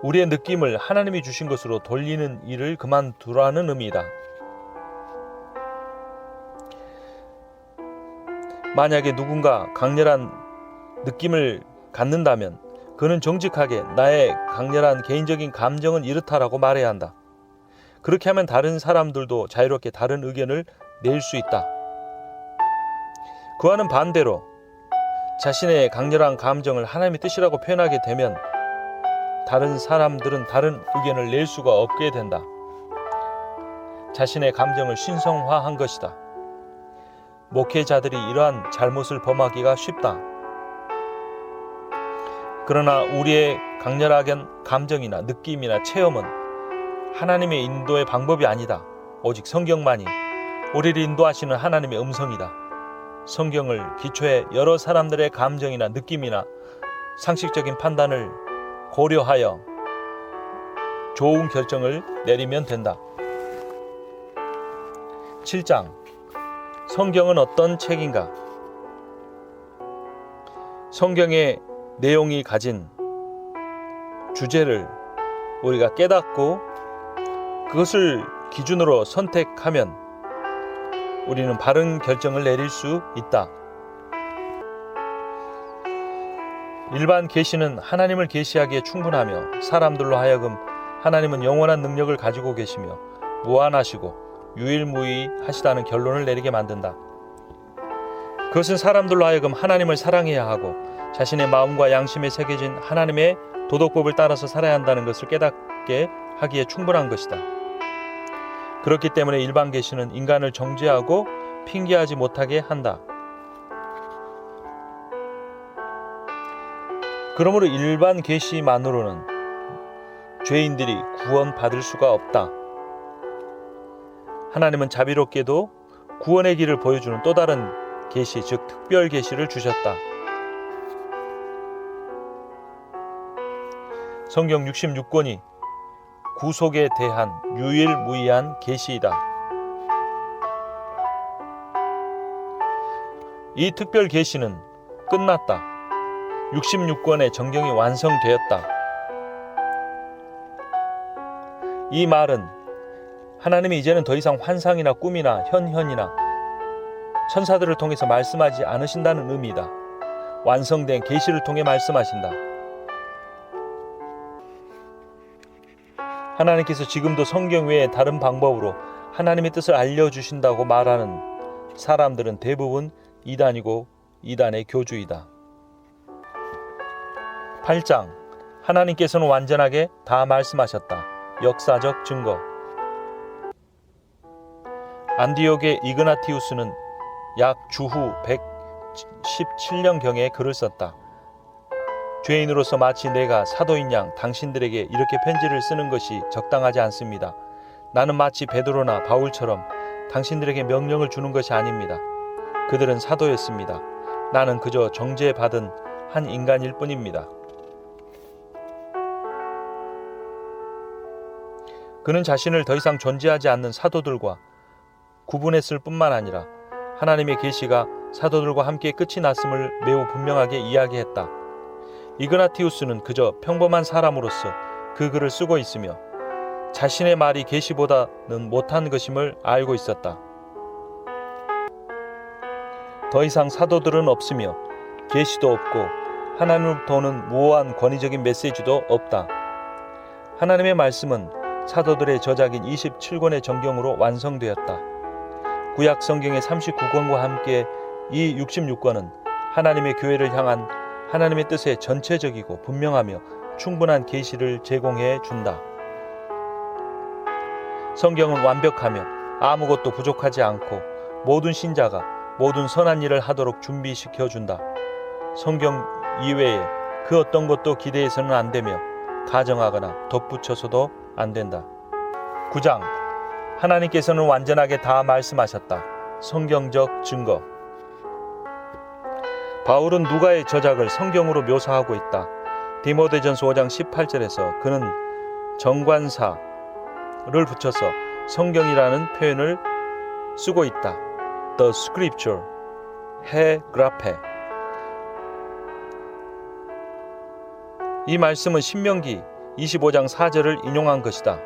우리의 느낌을 하나님이 주신 것으로 돌리는 일을 그만두라는 의미이다. 만약에 누군가 강렬한 느낌을 갖는다면 그는 정직하게 나의 강렬한 개인적인 감정은 이렇다라고 말해야 한다. 그렇게 하면 다른 사람들도 자유롭게 다른 의견을 낼 수 있다. 그와는 반대로 자신의 강렬한 감정을 하나님의 뜻이라고 표현하게 되면 다른 사람들은 다른 의견을 낼 수가 없게 된다. 자신의 감정을 신성화한 것이다. 목회자들이 이러한 잘못을 범하기가 쉽다. 그러나 우리의 강렬한 감정이나 느낌이나 체험은 하나님의 인도의 방법이 아니다. 오직 성경만이 우리를 인도하시는 하나님의 음성이다. 성경을 기초해 여러 사람들의 감정이나 느낌이나 상식적인 판단을 고려하여 좋은 결정을 내리면 된다. 7장. 성경은 어떤 책인가? 성경의 내용이 가진 주제를 우리가 깨닫고 그것을 기준으로 선택하면 우리는 바른 결정을 내릴 수 있다. 일반 계시는 하나님을 계시하기에 충분하며 사람들로 하여금 하나님은 영원한 능력을 가지고 계시며 무한하시고 유일무이하시다는 결론을 내리게 만든다. 그것은 사람들로 하여금 하나님을 사랑해야 하고 자신의 마음과 양심에 새겨진 하나님의 도덕법을 따라서 살아야 한다는 것을 깨닫게 하기에 충분한 것이다. 그렇기 때문에 일반 계시는 인간을 정죄하고 핑계하지 못하게 한다. 그러므로 일반 계시만으로는 죄인들이 구원받을 수가 없다. 하나님은 자비롭게도 구원의 길을 보여주는 또 다른 계시, 즉 특별 계시를 주셨다. 성경 66권이 구속에 대한 유일무이한 계시이다. 이 특별 계시는 끝났다. 66권의 정경이 완성되었다. 이 말은 하나님이 이제는 더 이상 환상이나 꿈이나 현현이나 천사들을 통해서 말씀하지 않으신다는 의미이다. 완성된 계시를 통해 말씀하신다. 하나님께서 지금도 성경 외에 다른 방법으로 하나님의 뜻을 알려주신다고 말하는 사람들은 대부분 이단이고 이단의 교주이다. 8장. 하나님께서는 완전하게 다 말씀하셨다. 역사적 증거. 안디옥의 이그나티우스는 약 주후 117년경에 글을 썼다. 죄인으로서 마치 내가 사도인 양 당신들에게 이렇게 편지를 쓰는 것이 적당하지 않습니다. 나는 마치 베드로나 바울처럼 당신들에게 명령을 주는 것이 아닙니다. 그들은 사도였습니다. 나는 그저 정죄받은 한 인간일 뿐입니다. 그는 자신을 더 이상 존재하지 않는 사도들과 구분했을 뿐만 아니라 하나님의 계시가 사도들과 함께 끝이 났음을 매우 분명하게 이야기했다. 이그나티우스는 그저 평범한 사람으로서 그 글을 쓰고 있으며 자신의 말이 계시보다는 못한 것임을 알고 있었다. 더 이상 사도들은 없으며 계시도 없고 하나님으로부터 오는 무오한 권위적인 메시지도 없다. 하나님의 말씀은 사도들의 저작인 27권의 정경으로 완성되었다. 구약 성경의 39권과 함께 이 66권은 하나님의 교회를 향한 하나님의 뜻에 전체적이고 분명하며 충분한 계시를 제공해 준다. 성경은 완벽하며 아무것도 부족하지 않고 모든 신자가 모든 선한 일을 하도록 준비시켜 준다. 성경 이외에 그 어떤 것도 기대해서는 안 되며 가정하거나 덧붙여서도 안 된다. 9장. 하나님께서는 완전하게 다 말씀하셨다. 성경적 증거. 바울은 누가의 저작을 성경으로 묘사하고 있다. 디모데전서 5장 18절에서 그는 정관사를 붙여서 성경이라는 표현을 쓰고 있다. The Scripture, 해 그라페. 이 말씀은 신명기 25장 4절을 인용한 것이다.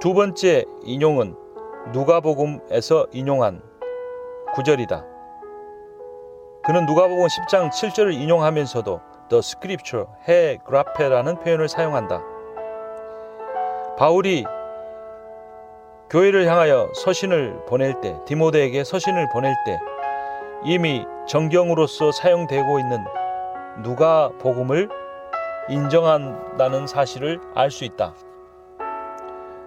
두 번째 인용은 누가복음에서 인용한 9절이다. 그는 누가복음 10장 7절을 인용하면서도 The Scripture, 해 그라페라는 표현을 사용한다. 바울이 교회를 향하여 서신을 보낼 때, 디모데에게 서신을 보낼 때 이미 정경으로서 사용되고 있는 누가복음을 인정한다는 사실을 알 수 있다.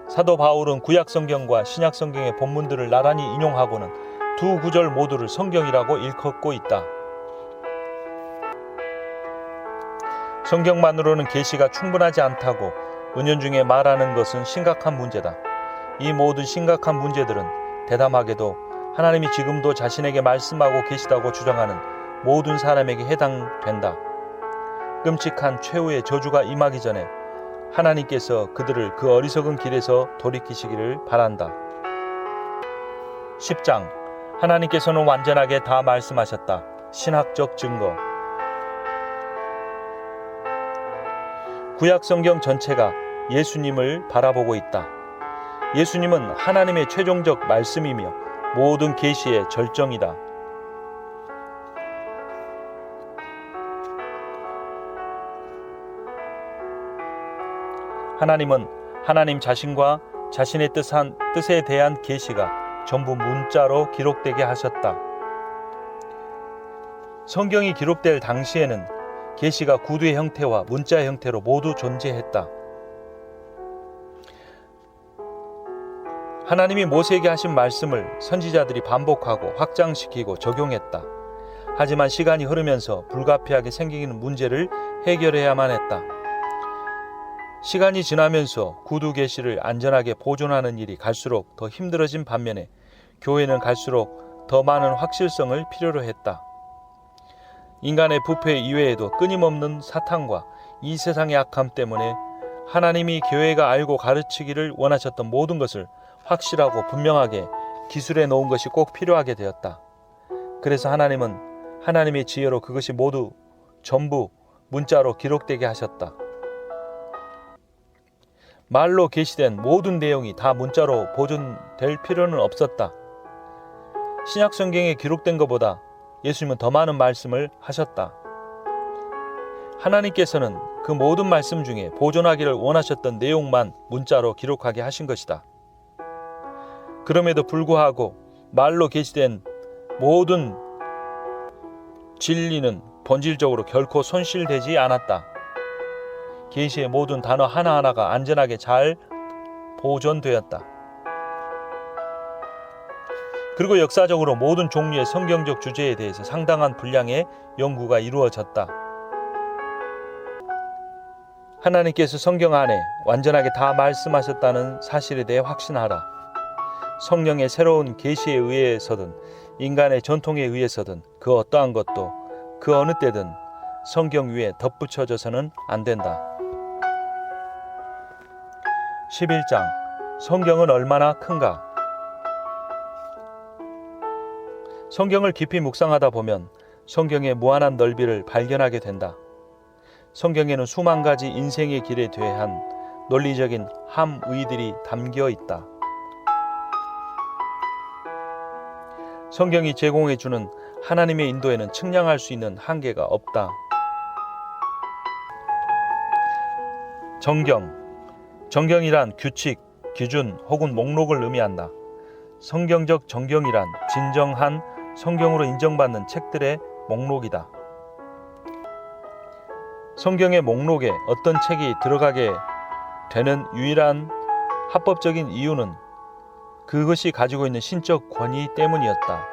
사도 바울은 구약 성경과 신약 성경의 본문들을 나란히 인용하고는 두 구절 모두를 성경이라고 일컫고 있다. 성경만으로는 계시가 충분하지 않다고 은연중에 말하는 것은 심각한 문제다. 이 모든 심각한 문제들은 대담하게도 하나님이 지금도 자신에게 말씀하고 계시다고 주장하는 모든 사람에게 해당된다. 끔찍한 최후의 저주가 임하기 전에 하나님께서 그들을 그 어리석은 길에서 돌이키시기를 바란다. 10장. 하나님께서는 완전하게 다 말씀하셨다. 신학적 증거. 구약 성경 전체가 예수님을 바라보고 있다. 예수님은 하나님의 최종적 말씀이며 모든 계시의 절정이다. 하나님은 하나님 자신과 자신의 뜻에 대한 계시가 전부 문자로 기록되게 하셨다. 성경이 기록될 당시에는 계시가 구두의 형태와 문자의 형태로 모두 존재했다. 하나님이 모세에게 하신 말씀을 선지자들이 반복하고 확장시키고 적용했다. 하지만 시간이 흐르면서 불가피하게 생기는 문제를 해결해야만 했다. 시간이 지나면서 구두 계시를 안전하게 보존하는 일이 갈수록 더 힘들어진 반면에 교회는 갈수록 더 많은 확실성을 필요로 했다. 인간의 부패 이외에도 끊임없는 사탄과 이 세상의 악함 때문에 하나님이 교회가 알고 가르치기를 원하셨던 모든 것을 확실하고 분명하게 기술해 놓은 것이 꼭 필요하게 되었다. 그래서 하나님은 하나님의 지혜로 그것이 모두 전부 문자로 기록되게 하셨다. 말로 계시된 모든 내용이 다 문자로 보존될 필요는 없었다. 신약 성경에 기록된 것보다 예수님은 더 많은 말씀을 하셨다. 하나님께서는 그 모든 말씀 중에 보존하기를 원하셨던 내용만 문자로 기록하게 하신 것이다. 그럼에도 불구하고 말로 계시된 모든 진리는 본질적으로 결코 손실되지 않았다. 계시의 모든 단어 하나하나가 안전하게 잘 보존되었다. 그리고 역사적으로 모든 종류의 성경적 주제에 대해서 상당한 분량의 연구가 이루어졌다. 하나님께서 성경 안에 완전하게 다 말씀하셨다는 사실에 대해 확신하라. 성령의 새로운 계시에 의해서든 인간의 전통에 의해서든 그 어떠한 것도 그 어느 때든 성경 위에 덧붙여져서는 안 된다. 11장 성경은 얼마나 큰가? 성경을 깊이 묵상하다 보면 성경의 무한한 넓이를 발견하게 된다. 성경에는 수만 가지 인생의 길에 대한 논리적인 함의들이 담겨 있다. 성경이 제공해주는 하나님의 인도에는 측량할 수 있는 한계가 없다. 정경이란 규칙, 기준 혹은 목록을 의미한다. 성경적 정경이란 진정한 성경으로 인정받는 책들의 목록이다. 성경의 목록에 어떤 책이 들어가게 되는 유일한 합법적인 이유는 그것이 가지고 있는 신적 권위 때문이었다.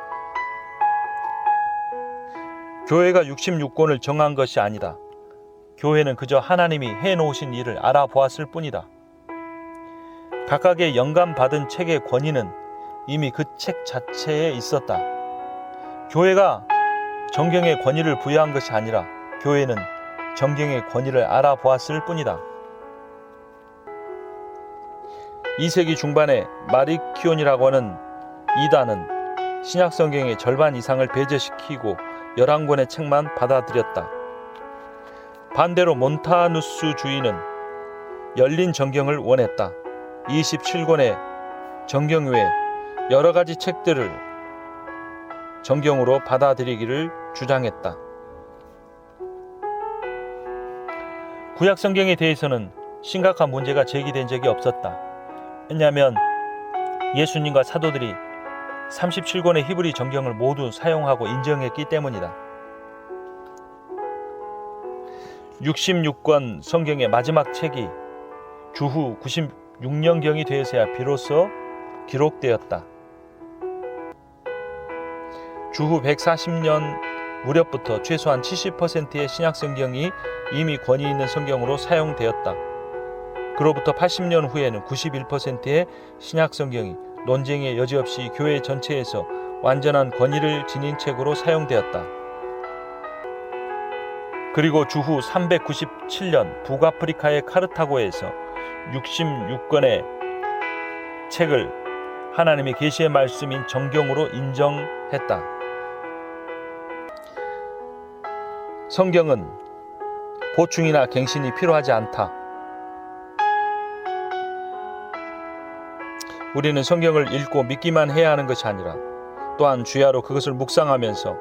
교회가 66권을 정한 것이 아니다. 교회는 그저 하나님이 해놓으신 일을 알아보았을 뿐이다. 각각의 영감받은 책의 권위는 이미 그 책 자체에 있었다. 교회가 정경의 권위를 부여한 것이 아니라 교회는 정경의 권위를 알아보았을 뿐이다. 2세기 중반에 마리키온이라고 하는 이단은 신약성경의 절반 이상을 배제시키고 11권의 책만 받아들였다. 반대로 몬타누스 주의는 열린 정경을 원했다. 27권의 정경 외에 여러 가지 책들을 정경으로 받아들이기를 주장했다. 구약 성경에 대해서는 심각한 문제가 제기된 적이 없었다. 왜냐하면 예수님과 사도들이 37권의 히브리 정경을 모두 사용하고 인정했기 때문이다. 66권 성경의 마지막 책이 주후 96년경이 되어서야 비로소 기록되었다. 주후 140년 무렵부터 최소한 70%의 신약 성경이 이미 권위 있는 성경으로 사용되었다. 그로부터 80년 후에는 91%의 신약 성경이 논쟁의 여지 없이 교회 전체에서 완전한 권위를 지닌 책으로 사용되었다. 그리고 주후 397년 북아프리카의 카르타고에서 66권의 책을 하나님의 계시의 말씀인 정경으로 인정했다. 성경은 보충이나 갱신이 필요하지 않다. 우리는 성경을 읽고 믿기만 해야 하는 것이 아니라 또한 주야로 그것을 묵상하면서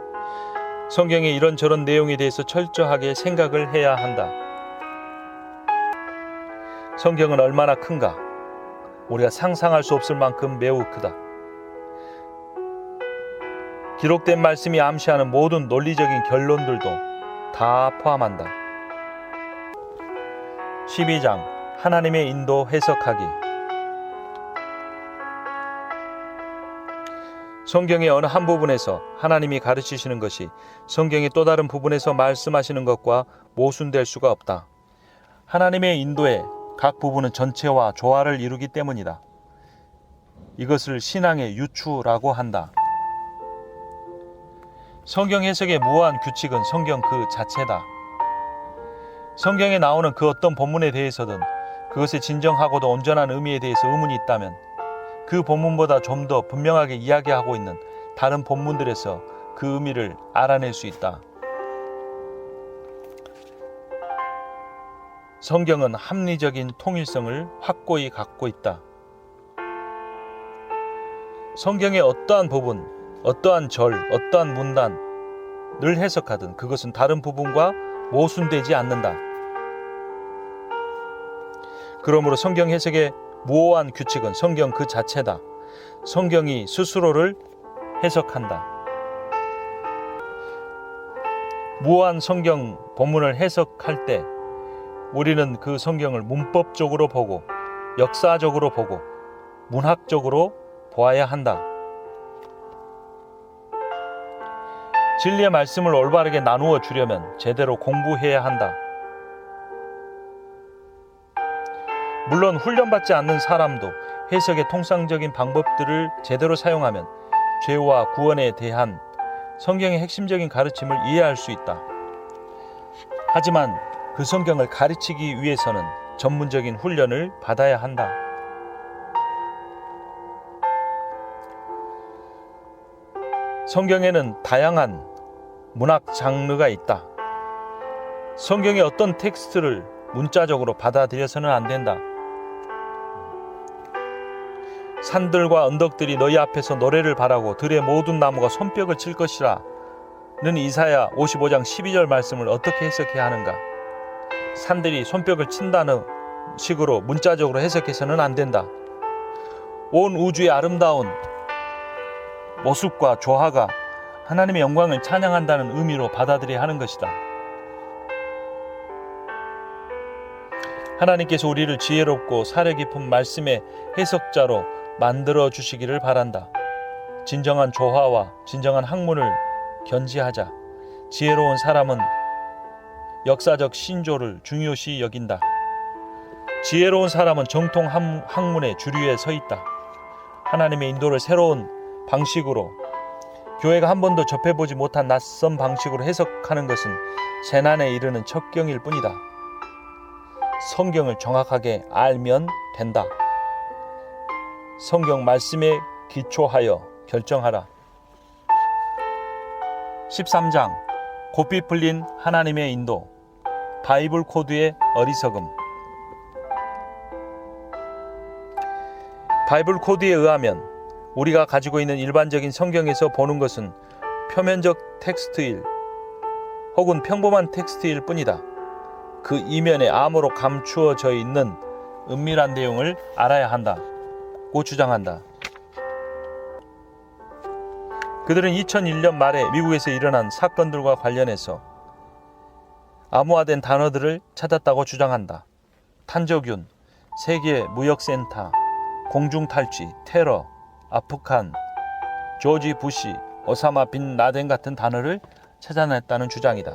성경의 이런저런 내용에 대해서 철저하게 생각을 해야 한다. 성경은 얼마나 큰가? 우리가 상상할 수 없을 만큼 매우 크다. 기록된 말씀이 암시하는 모든 논리적인 결론들도 다 포함한다. 12장 하나님의 인도 해석하기. 성경의 어느 한 부분에서 하나님이 가르치시는 것이 성경의 또 다른 부분에서 말씀하시는 것과 모순될 수가 없다. 하나님의 인도의 각 부분은 전체와 조화를 이루기 때문이다. 이것을 신앙의 유추라고 한다. 성경 해석의 무한 규칙은 성경 그 자체다. 성경에 나오는 그 어떤 본문에 대해서든 그것의 진정하고도 온전한 의미에 대해서 의문이 있다면 그 본문보다 좀 더 분명하게 이야기하고 있는 다른 본문들에서 그 의미를 알아낼 수 있다. 성경은 합리적인 통일성을 확고히 갖고 있다. 성경의 어떠한 부분, 어떠한 절, 어떠한 문단을 해석하든 그것은 다른 부분과 모순되지 않는다. 그러므로 성경 해석의 무오한 규칙은 성경 그 자체다. 성경이 스스로를 해석한다. 무오한 성경 본문을 해석할 때 우리는 그 성경을 문법적으로 보고 역사적으로 보고 문학적으로 보아야 한다. 진리의 말씀을 올바르게 나누어 주려면 제대로 공부해야 한다. 물론 훈련받지 않는 사람도 해석의 통상적인 방법들을 제대로 사용하면 죄와 구원에 대한 성경의 핵심적인 가르침을 이해할 수 있다. 하지만 그 성경을 가르치기 위해서는 전문적인 훈련을 받아야 한다. 성경에는 다양한 문학 장르가 있다. 성경의 어떤 텍스트를 문자적으로 받아들여서는 안 된다. 산들과 언덕들이 너희 앞에서 노래를 바라고 들의 모든 나무가 손뼉을 칠 것이라 는 이사야 55장 12절 말씀을 어떻게 해석해야 하는가? 산들이 손뼉을 친다는 식으로 문자적으로 해석해서는 안 된다. 온 우주의 아름다운 모습과 조화가 하나님의 영광을 찬양한다는 의미로 받아들여야 하는 것이다. 하나님께서 우리를 지혜롭고 사려 깊은 말씀의 해석자로 만들어 주시기를 바란다. 진정한 조화와 진정한 학문을 견지하자. 지혜로운 사람은 역사적 신조를 중요시 여긴다. 지혜로운 사람은 정통 학문의 주류에 서 있다. 하나님의 인도를 새로운 방식으로, 교회가 한 번도 접해보지 못한 낯선 방식으로 해석하는 것은 재난에 이르는 척경일 뿐이다. 성경을 정확하게 알면 된다. 성경 말씀에 기초하여 결정하라. 13장 고삐 풀린 하나님의 인도, 바이블 코드의 어리석음. 바이블 코드에 의하면 우리가 가지고 있는 일반적인 성경에서 보는 것은 표면적 텍스트일 혹은 평범한 텍스트일 뿐이다. 그 이면에 암호로 감추어져 있는 은밀한 내용을 알아야 한다고 주장한다. 그들은 2001년 말에 미국에서 일어난 사건들과 관련해서 암호화된 단어들을 찾았다고 주장한다. 탄저균, 세계 무역센터, 공중탈취, 테러, 아프간, 조지 부시, 오사마 빈 라덴 같은 단어를 찾아냈다는 주장이다.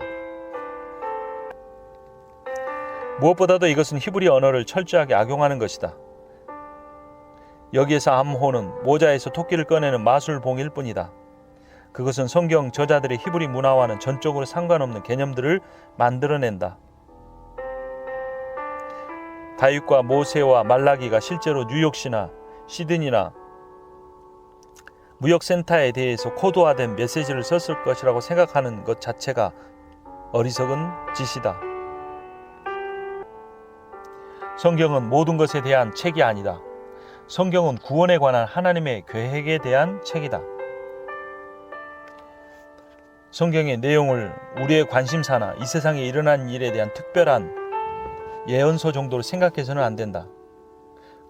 무엇보다도 이것은 히브리 언어를 철저하게 악용하는 것이다. 여기에서 암호는 모자에서 토끼를 꺼내는 마술봉일 뿐이다. 그것은 성경 저자들의 히브리 문화와는 전적으로 상관없는 개념들을 만들어낸다. 다윗과 모세와 말라기가 실제로 뉴욕시나 시드니나 무역센터에 대해서 코드화된 메시지를 썼을 것이라고 생각하는 것 자체가 어리석은 짓이다. 성경은 모든 것에 대한 책이 아니다. 성경은 구원에 관한 하나님의 계획에 대한 책이다. 성경의 내용을 우리의 관심사나 이 세상에 일어난 일에 대한 특별한 예언서 정도로 생각해서는 안 된다.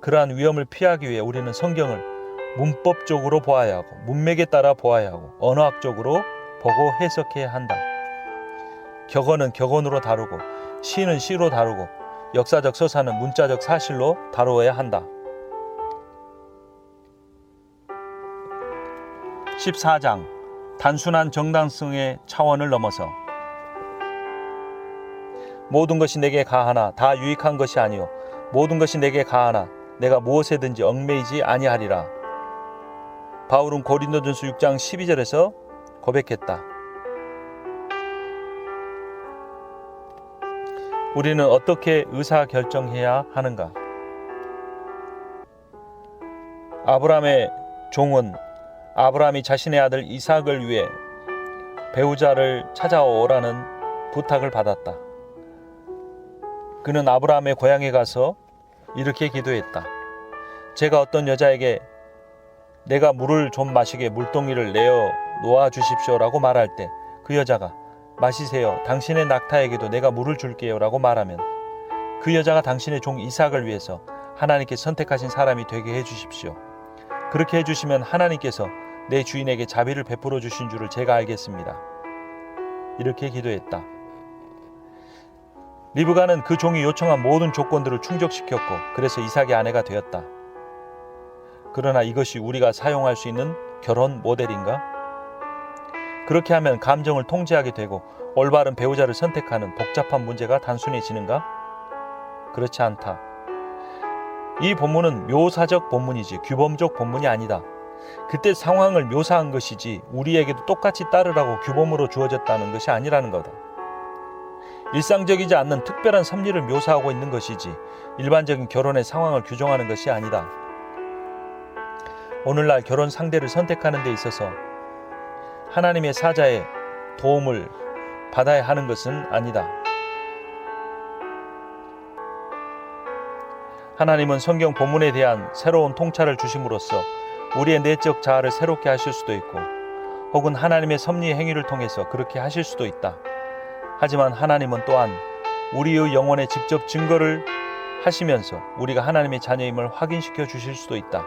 그러한 위험을 피하기 위해 우리는 성경을 문법적으로 보아야 하고 문맥에 따라 보아야 하고 언어학적으로 보고 해석해야 한다. 격언은 격언으로 다루고 시는 시로 다루고 역사적 서사는 문자적 사실로 다루어야 한다. 14장 단순한 정당성의 차원을 넘어서 모든 것이 내게 가하나 다 유익한 것이 아니요 모든 것이 내게 가하나 내가 무엇에든지 얽매이지 아니하리라. 바울은 고린도전서 6장 12절에서 고백했다. 우리는 어떻게 의사결정해야 하는가? 아브라함의 종은 아브라함이 자신의 아들 이삭을 위해 배우자를 찾아오라는 부탁을 받았다. 그는 아브라함의 고향에 가서 이렇게 기도했다. 제가 어떤 여자에게 내가 물을 좀 마시게 물동이를 내어 놓아 주십시오라고 말할 때 그 여자가 마시세요. 당신의 낙타에게도 내가 물을 줄게요 라고 말하면 그 여자가 당신의 종 이삭을 위해서 하나님께 선택하신 사람이 되게 해주십시오. 그렇게 해주시면 하나님께서 내 주인에게 자비를 베풀어 주신 줄을 제가 알겠습니다. 이렇게 기도했다. 리브가는 그 종이 요청한 모든 조건들을 충족시켰고 그래서 이삭의 아내가 되었다. 그러나 이것이 우리가 사용할 수 있는 결혼 모델인가? 그렇게 하면 감정을 통제하게 되고 올바른 배우자를 선택하는 복잡한 문제가 단순해지는가? 그렇지 않다. 이 본문은 묘사적 본문이지 규범적 본문이 아니다. 그때 상황을 묘사한 것이지 우리에게도 똑같이 따르라고 규범으로 주어졌다는 것이 아니라는 거다. 일상적이지 않는 특별한 섭리를 묘사하고 있는 것이지 일반적인 결혼의 상황을 규정하는 것이 아니다. 오늘날 결혼 상대를 선택하는 데 있어서 하나님의 사자의 도움을 받아야 하는 것은 아니다. 하나님은 성경 본문에 대한 새로운 통찰을 주심으로써 우리의 내적 자아를 새롭게 하실 수도 있고 혹은 하나님의 섭리의 행위를 통해서 그렇게 하실 수도 있다. 하지만 하나님은 또한 우리의 영혼에 직접 증거를 하시면서 우리가 하나님의 자녀임을 확인시켜 주실 수도 있다.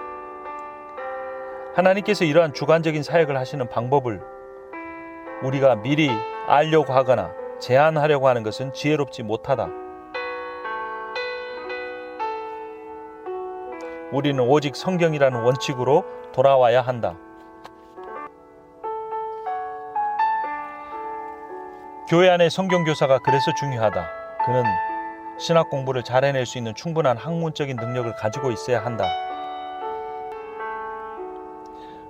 하나님께서 이러한 주관적인 사역을 하시는 방법을 우리가 미리 알려고 하거나 제한하려고 하는 것은 지혜롭지 못하다. 우리는 오직 성경이라는 원칙으로 돌아와야 한다. 교회 안의 성경교사가 그래서 중요하다. 그는 신학 공부를 잘 해낼 수 있는 충분한 학문적인 능력을 가지고 있어야 한다.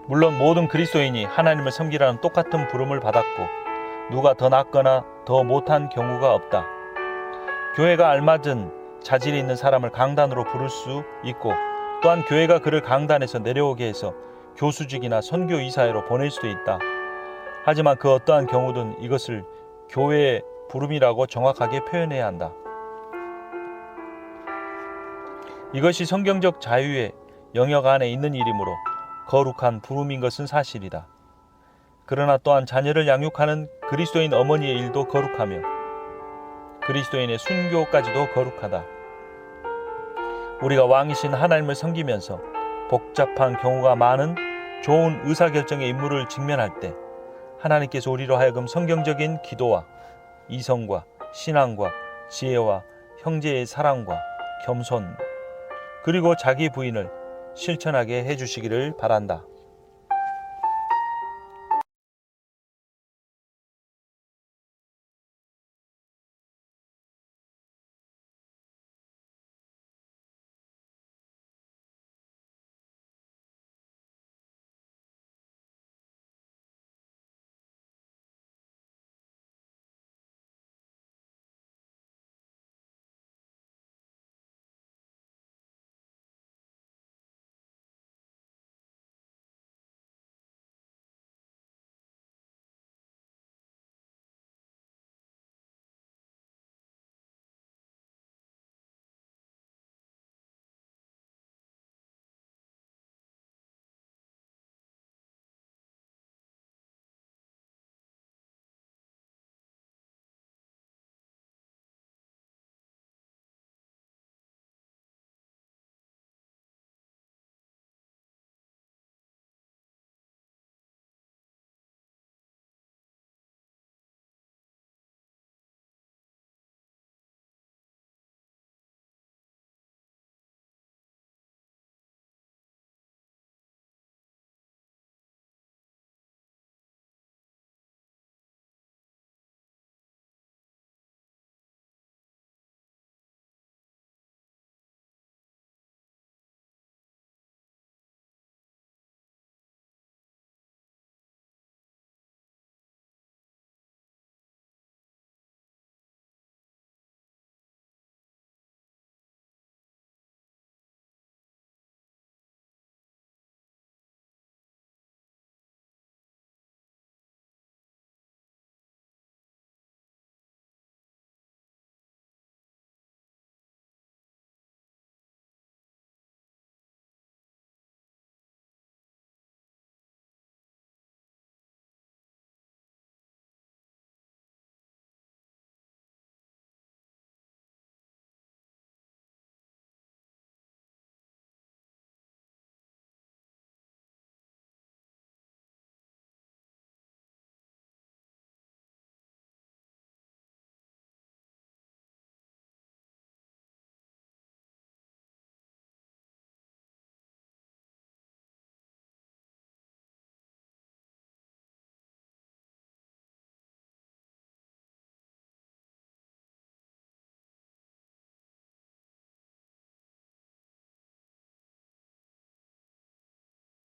물론 모든 그리스도인이 하나님을 섬기라는 똑같은 부름을 받았고 누가 더 낫거나 더 못한 경우가 없다. 교회가 알맞은 자질이 있는 사람을 강단으로 부를 수 있고 또한 교회가 그를 강단에서 내려오게 해서 교수직이나 선교이사회로 보낼 수도 있다. 하지만 그 어떠한 경우든 이것을 교회의 부름이라고 정확하게 표현해야 한다. 이것이 성경적 자유의 영역 안에 있는 일이므로 거룩한 부름인 것은 사실이다. 그러나 또한 자녀를 양육하는 그리스도인 어머니의 일도 거룩하며 그리스도인의 순교까지도 거룩하다. 우리가 왕이신 하나님을 섬기면서 복잡한 경우가 많은 좋은 의사결정의 임무를 직면할 때 하나님께서 우리로 하여금 성경적인 기도와 이성과 신앙과 지혜와 형제의 사랑과 겸손 그리고 자기 부인을 실천하게 해주시기를 바란다.